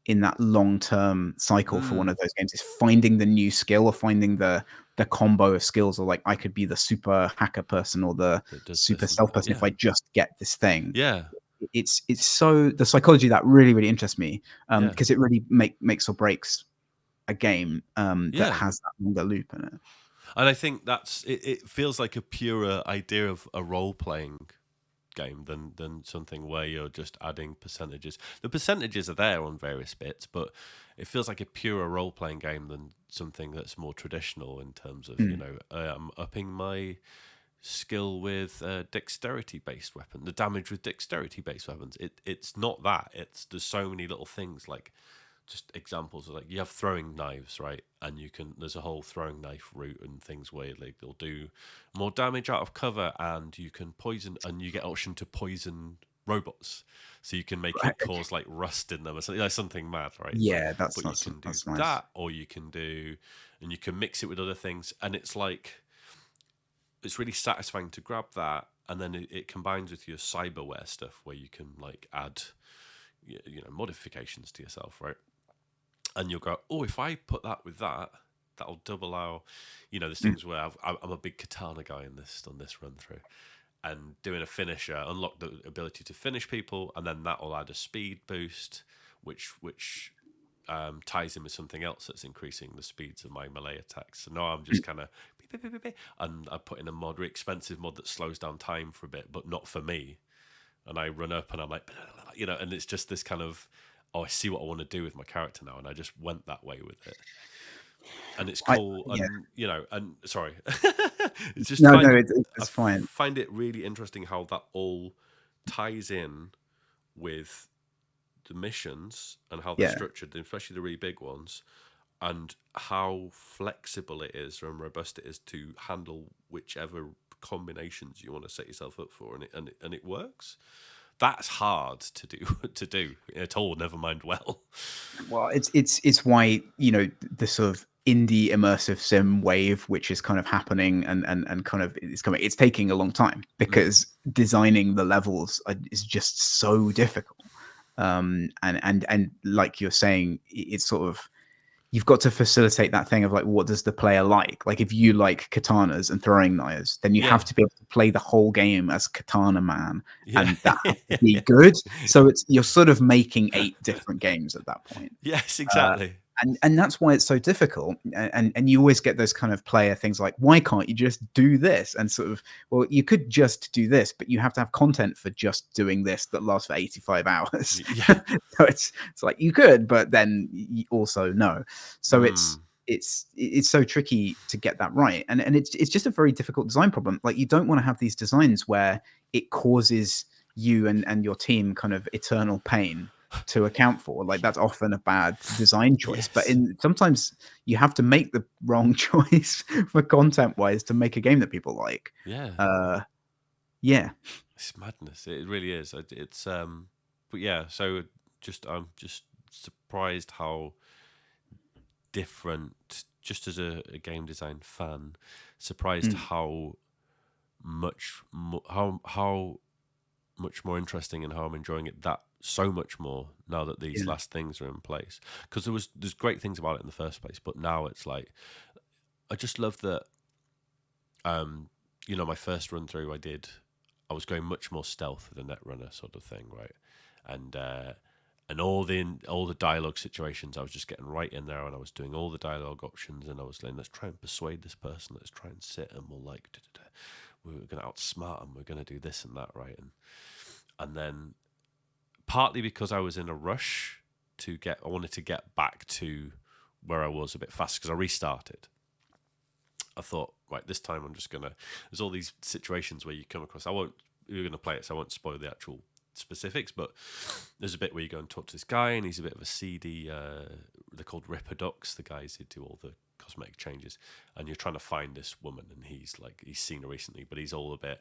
in that long-term cycle for one of those games, is finding the new skill, or finding the combo of skills, or like, I could be the super hacker person or the super stealth person if I just get this thing. Yeah. It's so, the psychology that really interests me, because it really makes or breaks a game that has that longer loop in it. And I think it feels like a purer idea of a role-playing game than something where you're just adding percentages. The percentages are there on various bits, but it feels like a purer role-playing game than something that's more traditional in terms of I'm upping my skill with dexterity-based weapon, the damage with dexterity-based weapons. It's not that. There's so many little things, like just examples of, like, you have throwing knives, right? And there's a whole throwing knife route and things where, like, they'll do more damage out of cover, and you can poison, and you get option to poison robots, so you can make Right, it cause like rust in them or something, something mad, right? yeah, But you can do that's nice. that, or you can do, and you can mix it with other things, and it's like it's really satisfying to grab that, and then it combines with your cyberware stuff where you can like add modifications to yourself, right? And you'll go, oh, if I put that with that, that'll double our, there's things where I'm a big katana guy on this run through, and doing a finisher unlock the ability to finish people, and then that'll add a speed boost, which ties in with something else that's increasing the speeds of my melee attacks. So now I'm just kind of, and I put in a mod, really expensive mod that slows down time for a bit, but not for me. And I run up and I'm like, and it's just this kind of, oh, I see what I want to do with my character now, and I just went that way with it. And it's cool, and sorry, it's just it's fine. I find it really interesting how that all ties in with the missions and how they're structured, especially the really big ones, and how flexible it is and robust it is to handle whichever combinations you want to set yourself up for, and it works. That's hard to do at all. Never mind well. Well, it's why the sort of indie immersive sim wave, which is kind of happening and kind of it's coming. It's taking a long time because designing the levels is just so difficult. And like you're saying, it's sort of, you've got to facilitate that thing of like, what does the player like? Like if you like katanas and throwing knives, then you have to be able to play the whole game as Katana Man, and that has to be good. So you're sort of making 8 different games at that point. Yes, exactly. And that's why it's so difficult. And you always get those kind of player things like, why can't you just do this? And sort of, well, you could just do this, but you have to have content for just doing this that lasts for 85 hours. Yeah. So it's like you could, but then you also no. So it's so tricky to get that right. And it's just a very difficult design problem. Like you don't want to have these designs where it causes you and your team kind of eternal pain to account for. Like that's often a bad design choice. But sometimes you have to make the wrong choice for content wise to make a game that people like. Yeah. It's madness. It really is. It's but yeah, so I'm just surprised how different, just as a game design fan, surprised how much how much more interesting and how I'm enjoying it that so much more now that these last things are in place. Because there's great things about it in the first place, but now it's like I just love that. My first run through I was going much more stealth with the Netrunner sort of thing, right? And all the dialogue situations, I was just getting right in there, and I was doing all the dialogue options, and I was like, let's try and persuade this person, let's try and sit, and we're like, we're going to outsmart them, we're going to do this and that, right? And then partly because I was in a rush I wanted to get back to where I was a bit fast because I restarted. I thought, right, this time I'm just gonna. There's all these situations where you come across. You're gonna play it, so I won't spoil the actual specifics. But there's a bit where you go and talk to this guy, and he's a bit of a seedy. They're called Ripper Ducks, the guys who do all the cosmetic changes, and you're trying to find this woman, and he's seen her recently, but he's all a bit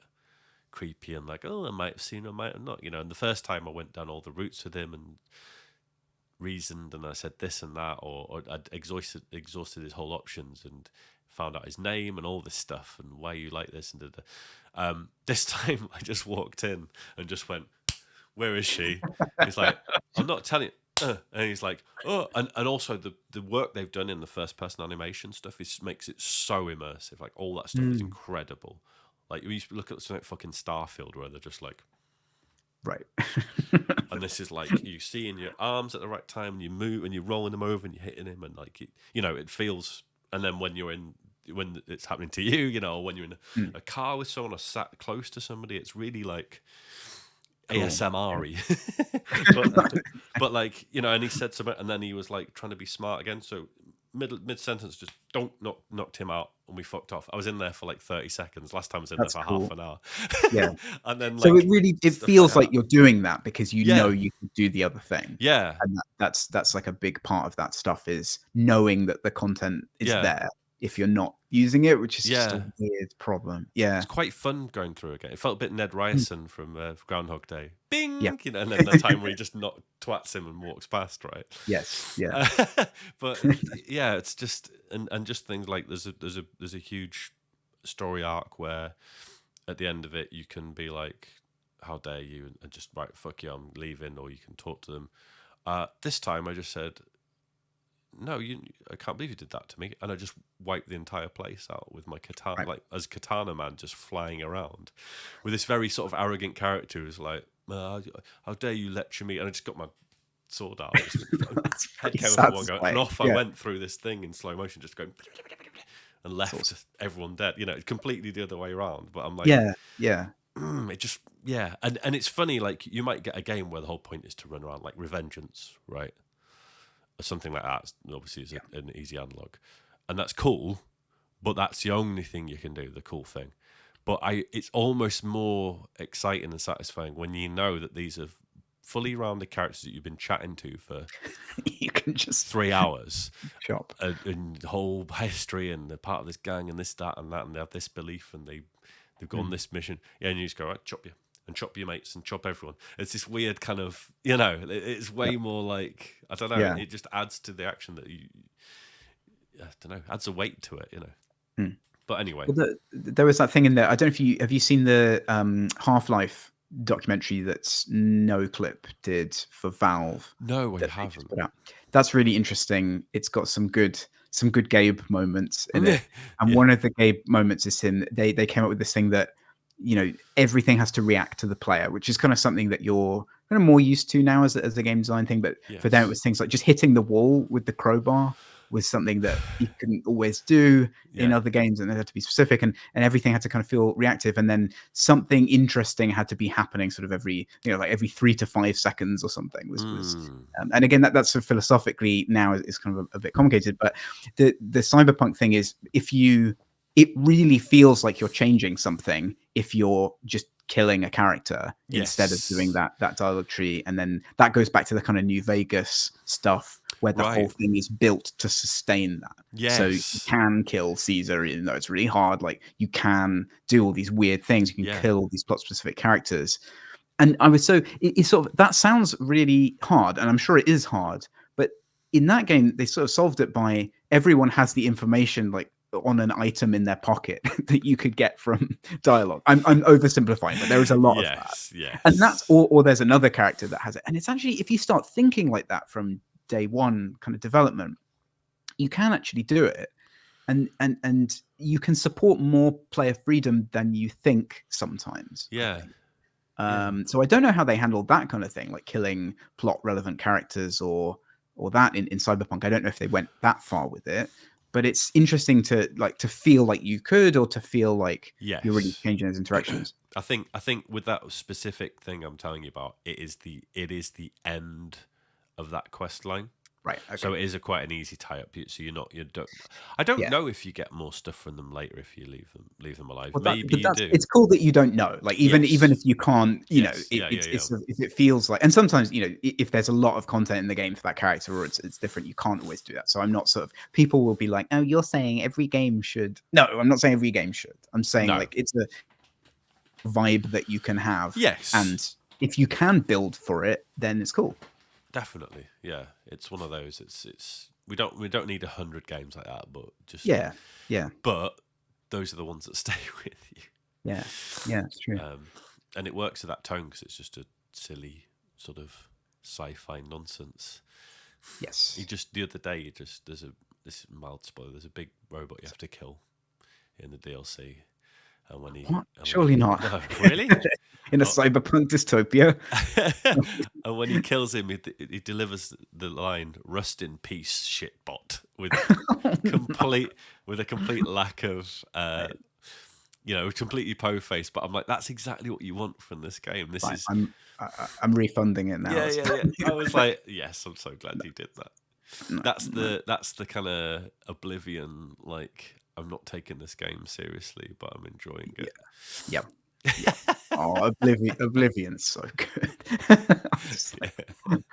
creepy and like, oh, I might have seen her, I might have not, And the first time I went down all the routes with him and reasoned, and I said this and that, or I'd exhausted his whole options and found out his name and all this stuff and why you like this and this time I just walked in and just went, where is she? He's like, I'm not telling you. And he's like, oh, and also the work they've done in the first person animation stuff makes it so immersive. Like all that stuff is incredible. Like we used to look at something like fucking Starfield where they're just like, right. And this is like you see in your arms at the right time, and you move and you're rolling them over and you're hitting him, and like it feels. And then when it's happening to you, or when you're in a car with someone or sat close to somebody, it's really like cool. ASMR-y. but like and he said something, and then he was like trying to be smart again. So mid sentence, just knocked him out, and we fucked off. I was in there for like 30 seconds. Last time I was in there for half an hour. Yeah. And then so it feels like you're doing that because you know you can do the other thing. Yeah. And that's like a big part of that stuff is knowing that the content is there. if you're not using it, which is just Yeah. a weird problem. Yeah. It's quite fun going through again. It felt a bit Ned Mm. Ryerson from Groundhog Day. Bing! Yeah. You know, and then the time where he just not twats him and walks past, right? Yes. Yeah. But yeah, it's just and just things like there's a huge story arc where at the end of it you can be like, how dare you, and just right, fuck you, I'm leaving, or you can talk to them. This time I just said, no, I can't believe you did that to me, and I just wiped the entire place out with my katana, Right. like as Katana Man, just flying around with this very sort of arrogant character who's like, how dare you lecture me, and I just got my sword out, just That's head pretty came off at one go, satisfying. and off Yeah. I went through this thing in slow motion, just going and left everyone dead. You know, completely the other way around. But I'm like, Yeah. Yeah. it just and it's funny. Like you might get a game where the whole point is to run around, like Revengeance, right, or something like that. Obviously, it's an easy analog, and that's cool. But that's the only thing you can do. The cool thing. But it's almost more exciting and satisfying when you know that these are fully rounded characters that you've been chatting to for You can just 3 hours, chop. and the whole history, and they're part of this gang, and this, that, and that, and they have this belief, and they've gone on this mission. Yeah, and you just go, right, chop you, and chop your mates, and chop everyone. It's this weird kind of, you know, it's way more like, I don't know, Yeah. it just adds to the action that I don't know, adds a weight to it, you know. Hmm. But anyway. Well, there was that thing in there. I don't know if have you seen the Half-Life documentary that No Clip did for Valve? No, I haven't. That's really interesting. It's got some good Gabe moments in it, and one of the Gabe moments is they came up with this thing that, you know, everything has to react to the player, which is kind of something that you're kind of more used to now as a game design thing. But for them, it was things like just hitting the wall with the crowbar was something that you couldn't always do in other games, and they had to be specific, and everything had to kind of feel reactive, and then something interesting had to be happening sort of every 3 to 5 seconds or something was and again that's sort of philosophically now is kind of a bit complicated, but the cyberpunk thing is it really feels like you're changing something if you're just killing a character instead of doing that dialogue tree, and then that goes back to the kind of New Vegas stuff where the whole thing is built to sustain that. So you can kill Caesar, even though it's really hard. Like you can do all these weird things. You can kill all these plot specific characters. And I was it's sort of, that sounds really hard, and I'm sure it is hard. But in that game, they sort of solved it by everyone has the information like on an item in their pocket that you could get from dialogue. I'm oversimplifying, but there is a lot of that. Yes. And that's or there's another character that has it. And it's actually, if you start thinking like that from day one kind of development, you can actually do it. And you can support more player freedom than you think sometimes. Yeah. So I don't know how they handled that kind of thing, like killing plot relevant characters or that in Cyberpunk. I don't know if they went that far with it. But it's interesting to feel like you could, or to feel like you're really changing those interactions. I think with that specific thing I'm telling you about, it is the end of that quest line. Right. Okay. So it is quite an easy tie up. So I don't know if you get more stuff from them later if you leave them alive. Well, maybe you do. It's cool that you don't know. Like even if you can't, if it feels like, and sometimes if there's a lot of content in the game for that character or it's different, you can't always do that. So I'm not people will be like, oh, you're saying every game should. No, I'm not saying every game should. I'm saying like it's a vibe that you can have. Yes. And if you can build for it, then it's cool. Definitely, yeah. It's one of those. It's we don't need 100 games like that, but just yeah. But those are the ones that stay with you. Yeah, it's true. And it works at that tone because it's just a silly sort of sci-fi nonsense. Yes. The other day, there's this mild spoiler. There's a big robot you have to kill in the DLC. And when Surely not. No, really? In a cyberpunk dystopia. And when he kills him, he delivers the line "Rust in peace, shitbot," with a complete lack of completely po-faced. But I'm like, that's exactly what you want from this game. This is I'm refunding it now. Yeah. I was like, yes, I'm so glad you did that. That's the kind of Oblivion, like, I'm not taking this game seriously, but I'm enjoying it. Yeah. Oh, Oblivion's so good.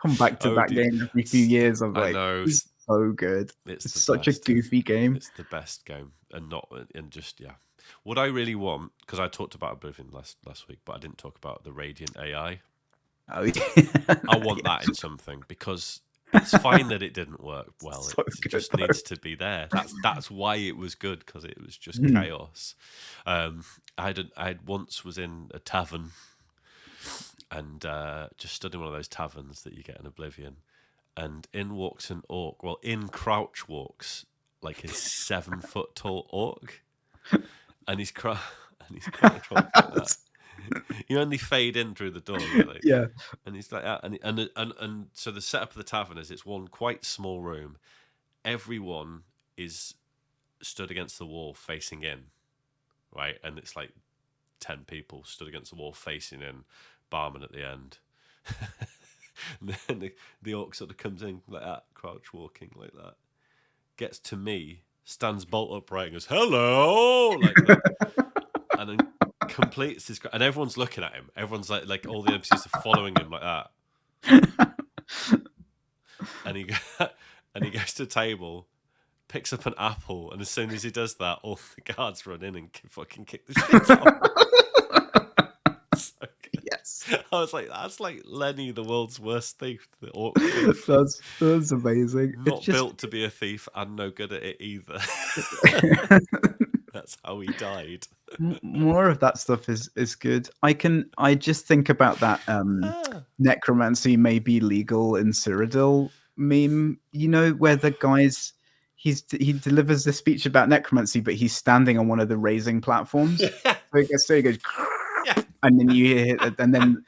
Come back to that game every few years. I'm like, I know. so good. It's such a best. goofy game. It's the best game, and just What I really want, because I talked about Oblivion last week, but I didn't talk about the Radiant AI. Oh, yeah. I want that in something, because it's fine that it didn't work well. So It good, just though. needs to be there. That's why it was good, because it was just chaos. I once was in a tavern and just stood in one of those taverns that you get in Oblivion, and in walks an orc. Well, in crouch walks like a 7 foot tall orc, and he's crouch walking like that. You only fade in through the door, really. Yeah. And he's like that, and so the setup of the tavern is it's one quite small room. Everyone is stood against the wall facing in, right? And it's like 10 people stood against the wall facing in, barman at the end. And then the orc sort of comes in like that, crouch walking like that, gets to me, stands bolt upright and goes, "Hello!" like that. And then completes his, and everyone's looking at him. Everyone's like all the MCs are following him like that. And he goes to the table, picks up an apple, and as soon as he does that, all the guards run in and fucking kick the shit out. So good. Yes. I was like, that's like Lenny, the world's worst thief. The orc thief. That's amazing. Not built to be a thief and no good at it either. That's how he died. More of that stuff is good. I just think about that necromancy may be legal in Cyrodiil meme, where the guy's he delivers the speech about necromancy, but he's standing on one of the raising platforms. So he goes and then you hear it, and then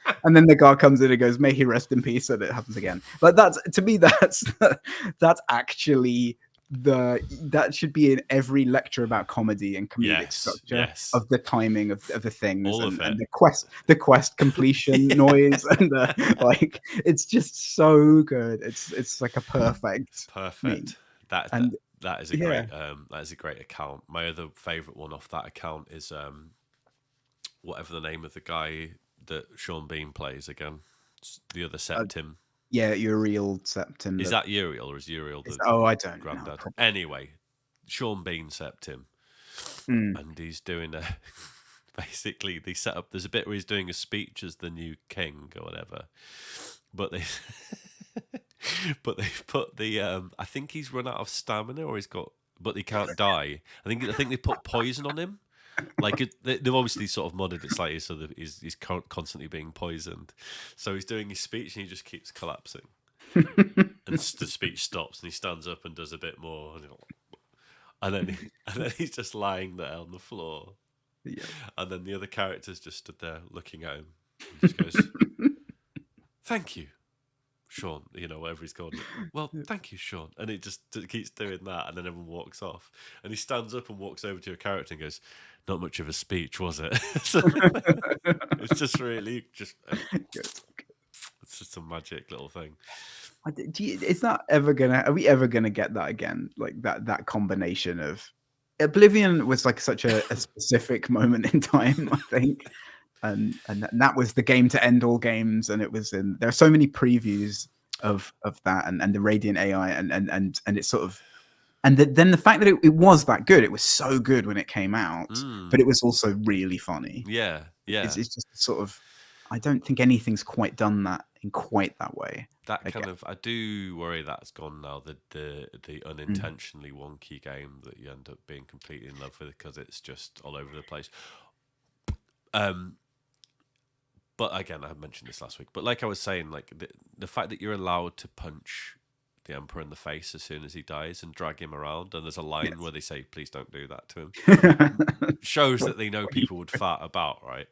the guard comes in and goes, "May he rest in peace," and it happens again. Like that's actually that should be in every lecture about comedy and comedic structure of the timing of the things and the quest completion noise and it's just so good. It's like a perfect meme. That is a great account. My other favorite one off that account is whatever the name of the guy that Sean Bean plays again, the other Septim. Yeah, Uriel Septim. Is that Uriel, or is Uriel the I don't granddad? know. Anyway, Sean Bean Septim. And he's doing basically they set up, there's a bit where he's doing a speech as the new king or whatever. But they've put the I think he's run out of stamina, or but he can't die. I think they put poison on him. Like they've obviously sort of modded it slightly so that he's constantly being poisoned. So he's doing his speech and he just keeps collapsing. And the speech stops and he stands up and does a bit more. And then he's just lying there on the floor. Yeah. And then the other characters just stood there looking at him. And just goes, "Thank you, Sean," whatever he's called. "Well, thank you, Sean." And it just keeps doing that, and then everyone walks off. And he stands up and walks over to a character and goes, "Not much of a speech, was it?" It's just really it's just a magic little thing. Is that ever gonna? Are we ever gonna get that again? Like that combination of Oblivion was like such a specific moment in time, I think. And that was the game to end all games, and it was there are so many previews of that and the Radiant AI and it's sort of, and then the fact that it was that good, it was so good when it came out, but it was also really funny. It's just sort of, I don't think anything's quite done that in quite that way. That kind of, I do worry that's gone now. The unintentionally wonky game that you end up being completely in love with because it's just all over the place. But again, I mentioned this last week. But like I was saying, like the fact that you're allowed to punch the Emperor in the face as soon as he dies and drag him around, and there's a line where they say, "Please don't do that to him," shows that they know people would fart about, right?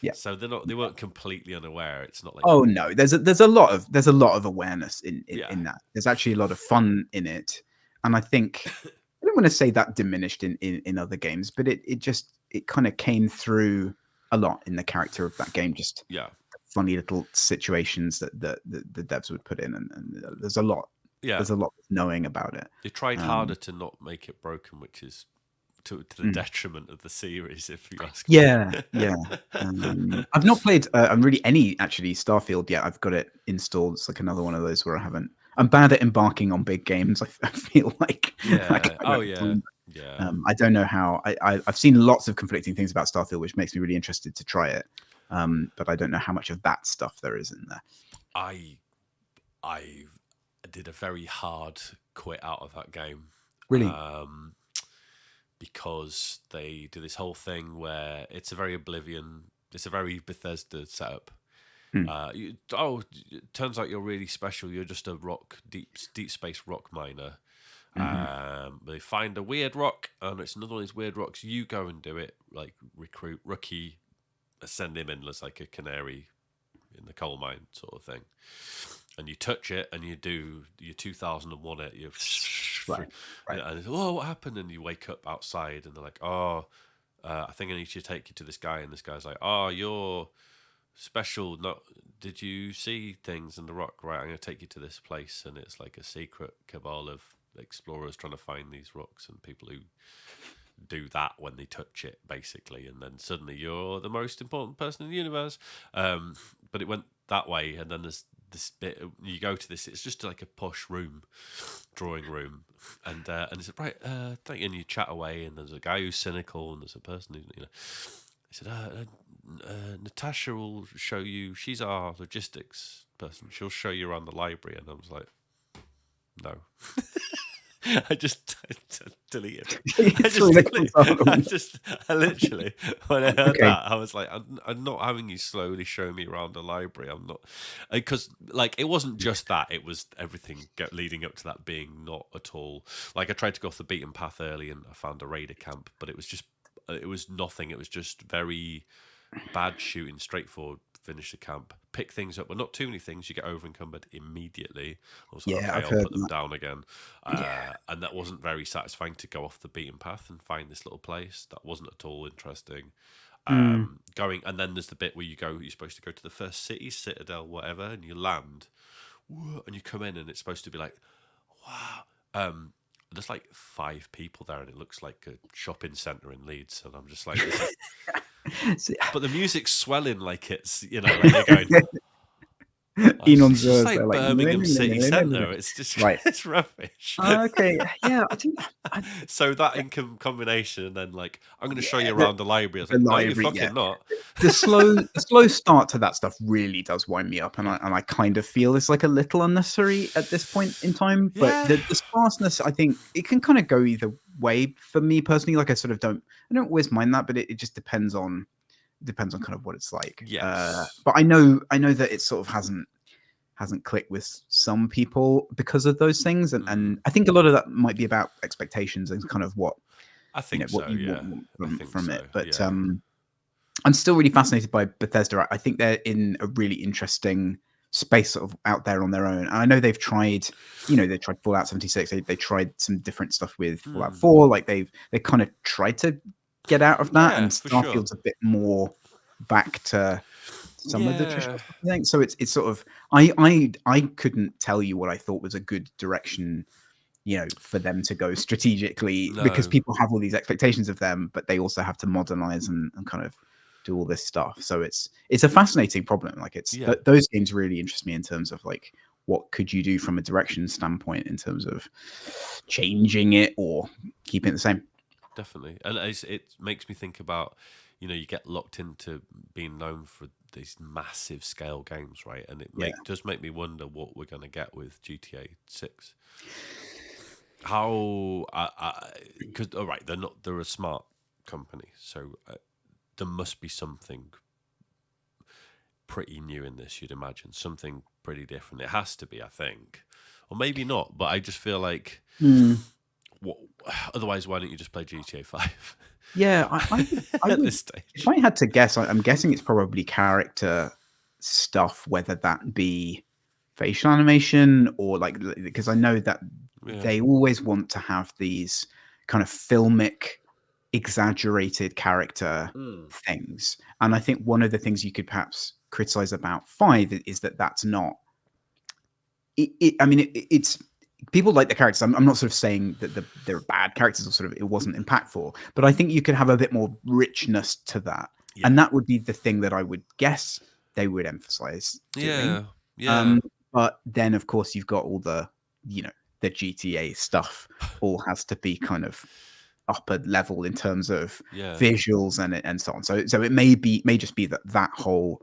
Yeah. So they weren't completely unaware. It's not like, oh no, there's a lot of awareness in that. There's actually a lot of fun in it, and I think I don't want to say that diminished in other games, but it kind of came through a lot in the character of that game. Just funny little situations that the devs would put in, and there's a lot. Yeah, there's a lot knowing about it. They tried harder to not make it broken, which is to the detriment of the series, if you ask me. Yeah. I've not played really any actually Starfield yet. I've got it installed. It's like another one of those where I haven't I'm bad at embarking on big games. I feel like yeah. Oh yeah. Yeah. I don't know how. I've seen lots of conflicting things about Starfield, which makes me really interested to try it. But I don't know how much of that stuff there is in there. I did a very hard quit out of that game. Really? Because they do this whole thing where it's a very it's a very Bethesda setup. It turns out you're really special. You're just a deep space rock miner. They find a weird rock, and it's another one of these weird rocks. You go and do it, like recruit rookie, send him in as like a canary in the coal mine sort of thing. And you touch it, and you do your 2001 it. You right. And it's, what happened? And you wake up outside, and they're like, I think I need to take you to this guy. And this guy's like, you're special. Did you see things in the rock? Right, I'm going to take you to this place, and it's like a secret cabal of explorers trying to find these rocks and people who do that when they touch it, basically. And then suddenly you're the most important person in the universe. But it went that way, and then there's this bit you go to this. It's just like a posh drawing room, and it's right. And you chat away, and there's a guy who's cynical, and there's a person who he said, Natasha will show you. She's our logistics person. She'll show you around the library. And I was like, no. I just deleted. I literally, when I heard that, I was like, I'm not having you slowly show me around the library. I'm not, because like it wasn't just that; it was everything leading up to that being not at all. Like I tried to go off the beaten path early, and I found a raider camp, but it was nothing. It was just very bad shooting, straightforward. Finish the camp, pick things up, but not too many things. You get over encumbered immediately. I was like, I'll put them down again. And that wasn't very satisfying to go off the beaten path and find this little place. That wasn't at all interesting. Going, and then there's the bit where you're supposed to go to the first city, citadel, whatever, and you land, and you come in, and it's supposed to be like, wow. There's like 5 people there, and it looks like a shopping centre in Leeds, and I'm just like, but the music's swelling like it's, like you're going. It's just like Birmingham City Centre. It's just it's rubbish. Okay, yeah, I think. So that in combination, and then like I'm going to show you around the library. I was like, no, you're fucking not. The slow start to that stuff really does wind me up, and I kind of feel it's like a little unnecessary at this point in time. But the sparseness, I think, it can kind of go either way for me personally. Like I don't always mind that, but it just depends on kind of what it's like. Yes. But I know that it sort of hasn't clicked with some people because of those things, and I think a lot of that might be about expectations and kind of what I think what you want from it. But I'm still really fascinated by Bethesda. I think they're in a really interesting space sort of out there on their own. And I know they've tried, they tried Fallout 76. They tried some different stuff with Fallout 4. Like they kind of tried to get out of that, and Starfield's a bit more back to some of the traditional stuff, I think. So it's sort of I couldn't tell you what I thought was a good direction, for them to go strategically, because people have all these expectations of them, but they also have to modernize and kind of do all this stuff. So it's a fascinating problem. Like those games really interest me in terms of like, what could you do from a direction standpoint in terms of changing it or keeping it the same? Definitely. And it makes me think about, you get locked into being known for these massive scale games, right? And it does make me wonder what we're going to get with GTA 6. How, because, all right, they're a smart company. So there must be something pretty new in this, you'd imagine. Something pretty different. It has to be, I think. Or maybe not, but I just feel like... Otherwise, why don't you just play GTA 5? Yeah, I at this stage. If I had to guess, I'm guessing it's probably character stuff, whether that be facial animation or because I know that they always want to have these kind of filmic, exaggerated character things. And I think one of the things you could perhaps criticize about 5 is that that's not. It's. People like the characters. I'm not sort of saying that they're bad characters or sort of it wasn't impactful, but I think you could have a bit more richness to that, and that would be the thing that I would guess they would emphasize. Yeah. But then, of course, you've got all the, the GTA stuff all has to be kind of upper level in terms of visuals and so on. So it may just be that whole.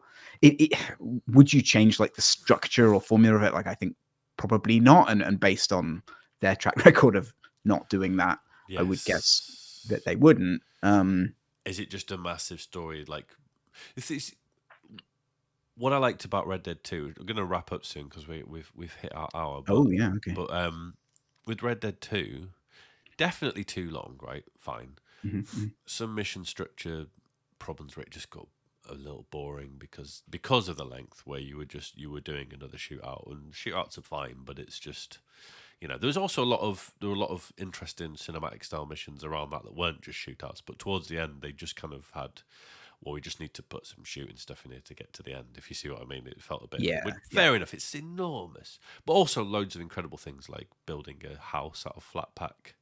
Would you change like the structure or formula of it? Like, I think probably not. And based on their track record of not doing that, I would guess that they wouldn't. Is it just a massive story? Like, what I liked about Red Dead 2. We're going to wrap up soon because we've hit our hour. But, okay. But with Red Dead 2, definitely too long, right? Fine. Mm-hmm. Some mission structure problems where it just got a little boring because of the length, where you were doing another shootout, and shootouts are fine, but it's just, there's also there were a lot of interesting cinematic style missions around that weren't just shootouts, but towards the end they just kind of had, well, we just need to put some shooting stuff in here to get to the end, if you see what I mean. It felt a bit fair enough, it's enormous, but also loads of incredible things like building a house out of flat pack.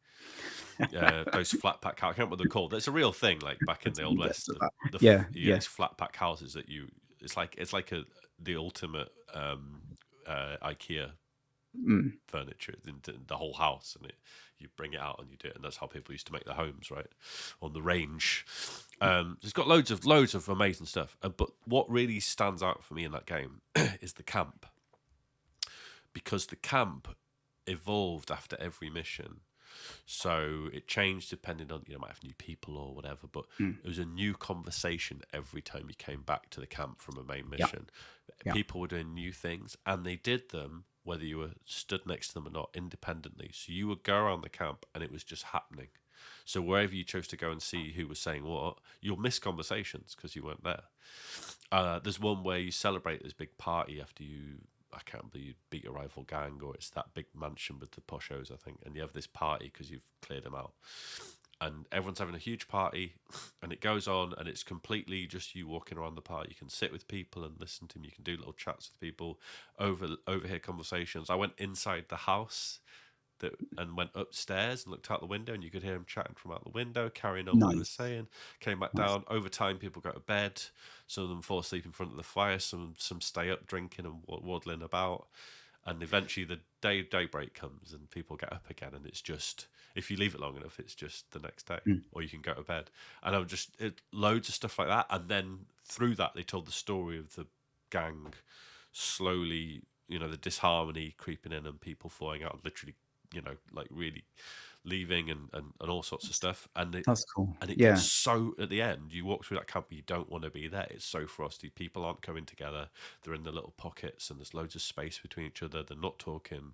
Those flat pack houses, I can't remember what they're called. It's a real thing, like back in the Old West. These flat pack houses that it's like the ultimate IKEA furniture, the whole house, and you bring it out and you do it, and that's how people used to make their homes, right, on the range. It's got loads of amazing stuff, but what really stands out for me in that game is the camp, because the camp evolved after every mission. So it changed depending on, might have new people or whatever, but it was a new conversation every time you came back to the camp from a main mission. People were doing new things, and they did them whether you were stood next to them or not, independently. So you would go around the camp and it was just happening. So wherever you chose to go and see who was saying what, you'll miss conversations because you weren't there. There's one where you celebrate this big party after you beat a rival gang, or it's that big mansion with the poshos, I think, and you have this party because you've cleared them out, and everyone's having a huge party, and it goes on, and it's completely just you walking around the party. You can sit with people and listen to them. You can do little chats with people, overhear conversations. I went inside the house and went upstairs and looked out the window, and you could hear him chatting from out the window, carrying on what he was saying. Came back down. Over time, people go to bed. Some of them fall asleep in front of the fire. Some stay up drinking and waddling about. And eventually, the daybreak comes, and people get up again. And it's just, if you leave it long enough, it's just the next day, or you can go to bed. And I'm just loads of stuff like that. And then through that, they told the story of the gang slowly, the disharmony creeping in, and people falling out, literally. Like really leaving and all sorts of stuff. And that's cool. And it gets so, at the end, you walk through that camp and you don't want to be there. It's so frosty. People aren't coming together. They're in the little pockets and there's loads of space between each other. They're not talking.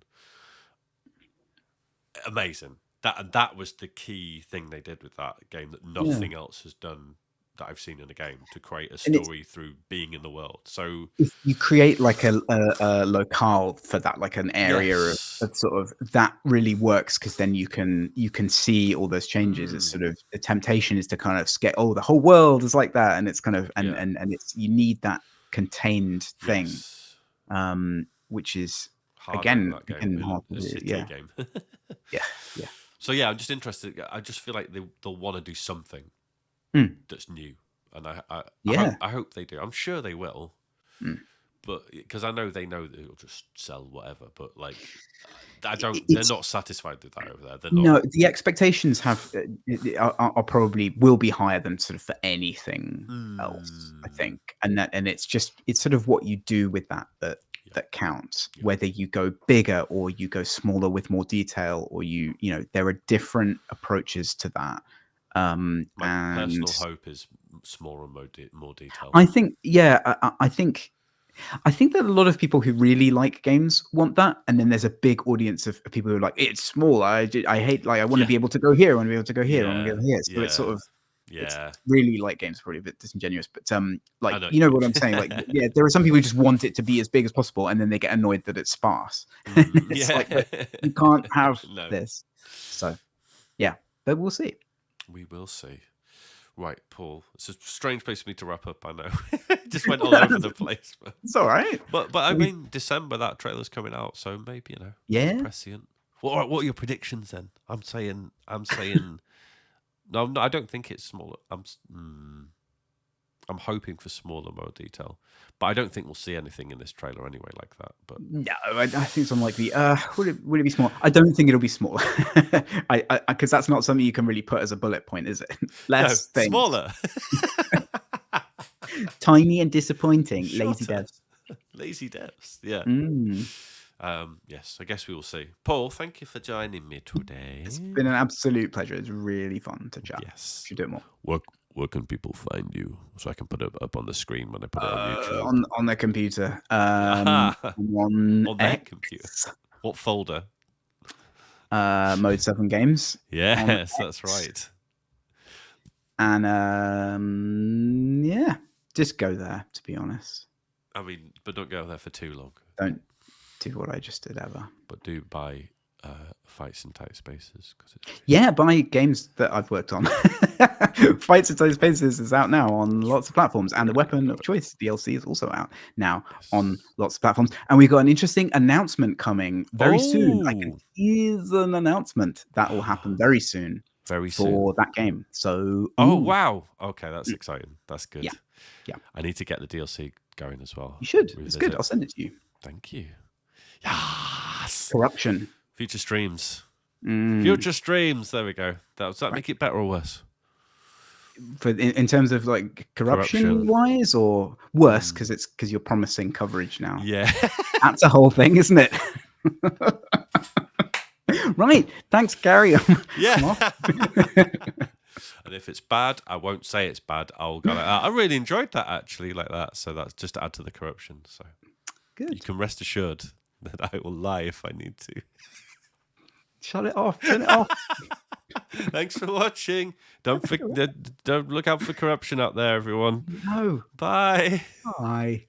Amazing. That was the key thing they did with that game that nothing else has done that I've seen in a game, to create a story through being in the world. So if you create like a locale for that, like an area of sort of, that really works, because then you can see all those changes. It's sort of, the temptation is to kind of get, the whole world is like that, and it's kind of and it's, you need that contained thing, which is hard again hard to do. Game. yeah. So I'm just interested. I just feel like they'll want to do something that's new, and I hope they do. I'm sure they will, but because I know they know that it'll just sell whatever. But like, they're not satisfied with that over there. They're not. No, the expectations are probably will be higher than sort of for anything else, I think, and it's sort of what you do with that counts. Whether you go bigger or you go smaller with more detail, or there are different approaches to that. My personal hope is smaller and more detail. I think, I think that a lot of people who really like games want that, and then there's a big audience of people who are like, it's small. I hate, like, I want to be able to go here. I want to be able to go here. I want to go here. So it's sort of, it's really like games, probably a bit disingenuous, but like, what I'm saying? Like, there are some people who just want it to be as big as possible, and then they get annoyed that it's sparse. It's like, you can't have this. So but we'll see. We will see. Right, Paul. It's a strange place for me to wrap up, I know. Just went all over the place. But it's all right. But I mean, December, that trailer's coming out, so maybe, prescient. What are your predictions then? I'm saying no, I don't think it's smaller. I'm hoping for smaller, more detail. But I don't think we'll see anything in this trailer anyway like that. But no, I think it's unlikely. Would it be small? I don't think it'll be small. Because that's not something you can really put as a bullet point, is it? Less things. Smaller. Tiny and disappointing. Shorter. Lazy devs. Lazy devs. Yeah. Yes, I guess we will see. Paul, thank you for joining me today. It's been an absolute pleasure. It's really fun to chat. Yes. Should do it more. Where can people find you? So I can put it up on the screen when I put it on YouTube. On their computer. On their computer. What folder? Mode 7 Games. Yes, that's right. And yeah, just go there, to be honest. I mean, but don't go there for too long. Don't do what I just did ever. But do buy Fights in Tight Spaces. Buy games that I've worked on. Fights in Tight Spaces is out now on lots of platforms, and the Weapon of Choice DLC is also out now on lots of platforms. And we've got an interesting announcement coming very soon. Here's an announcement that will happen very soon. For that game. So wow. Okay, that's exciting. That's good. Yeah. I need to get the DLC going as well. You should. It's good. I'll send it to you. Thank you. Yes. Corruption. Future streams. Future streams. There we go. Does that make it better or worse? In terms of like corruption wise, or worse because you're promising coverage now. Yeah. That's a whole thing, isn't it? Right. Thanks, Gary. Yeah. And if it's bad, I won't say it's bad. I'll go like that. I really enjoyed that actually, like that. So that's just to add to the corruption. So good. You can rest assured that I will lie if I need to. Shut it off. Turn it off. Thanks for watching. Don't look out for corruption out there, everyone. No. Bye. Bye.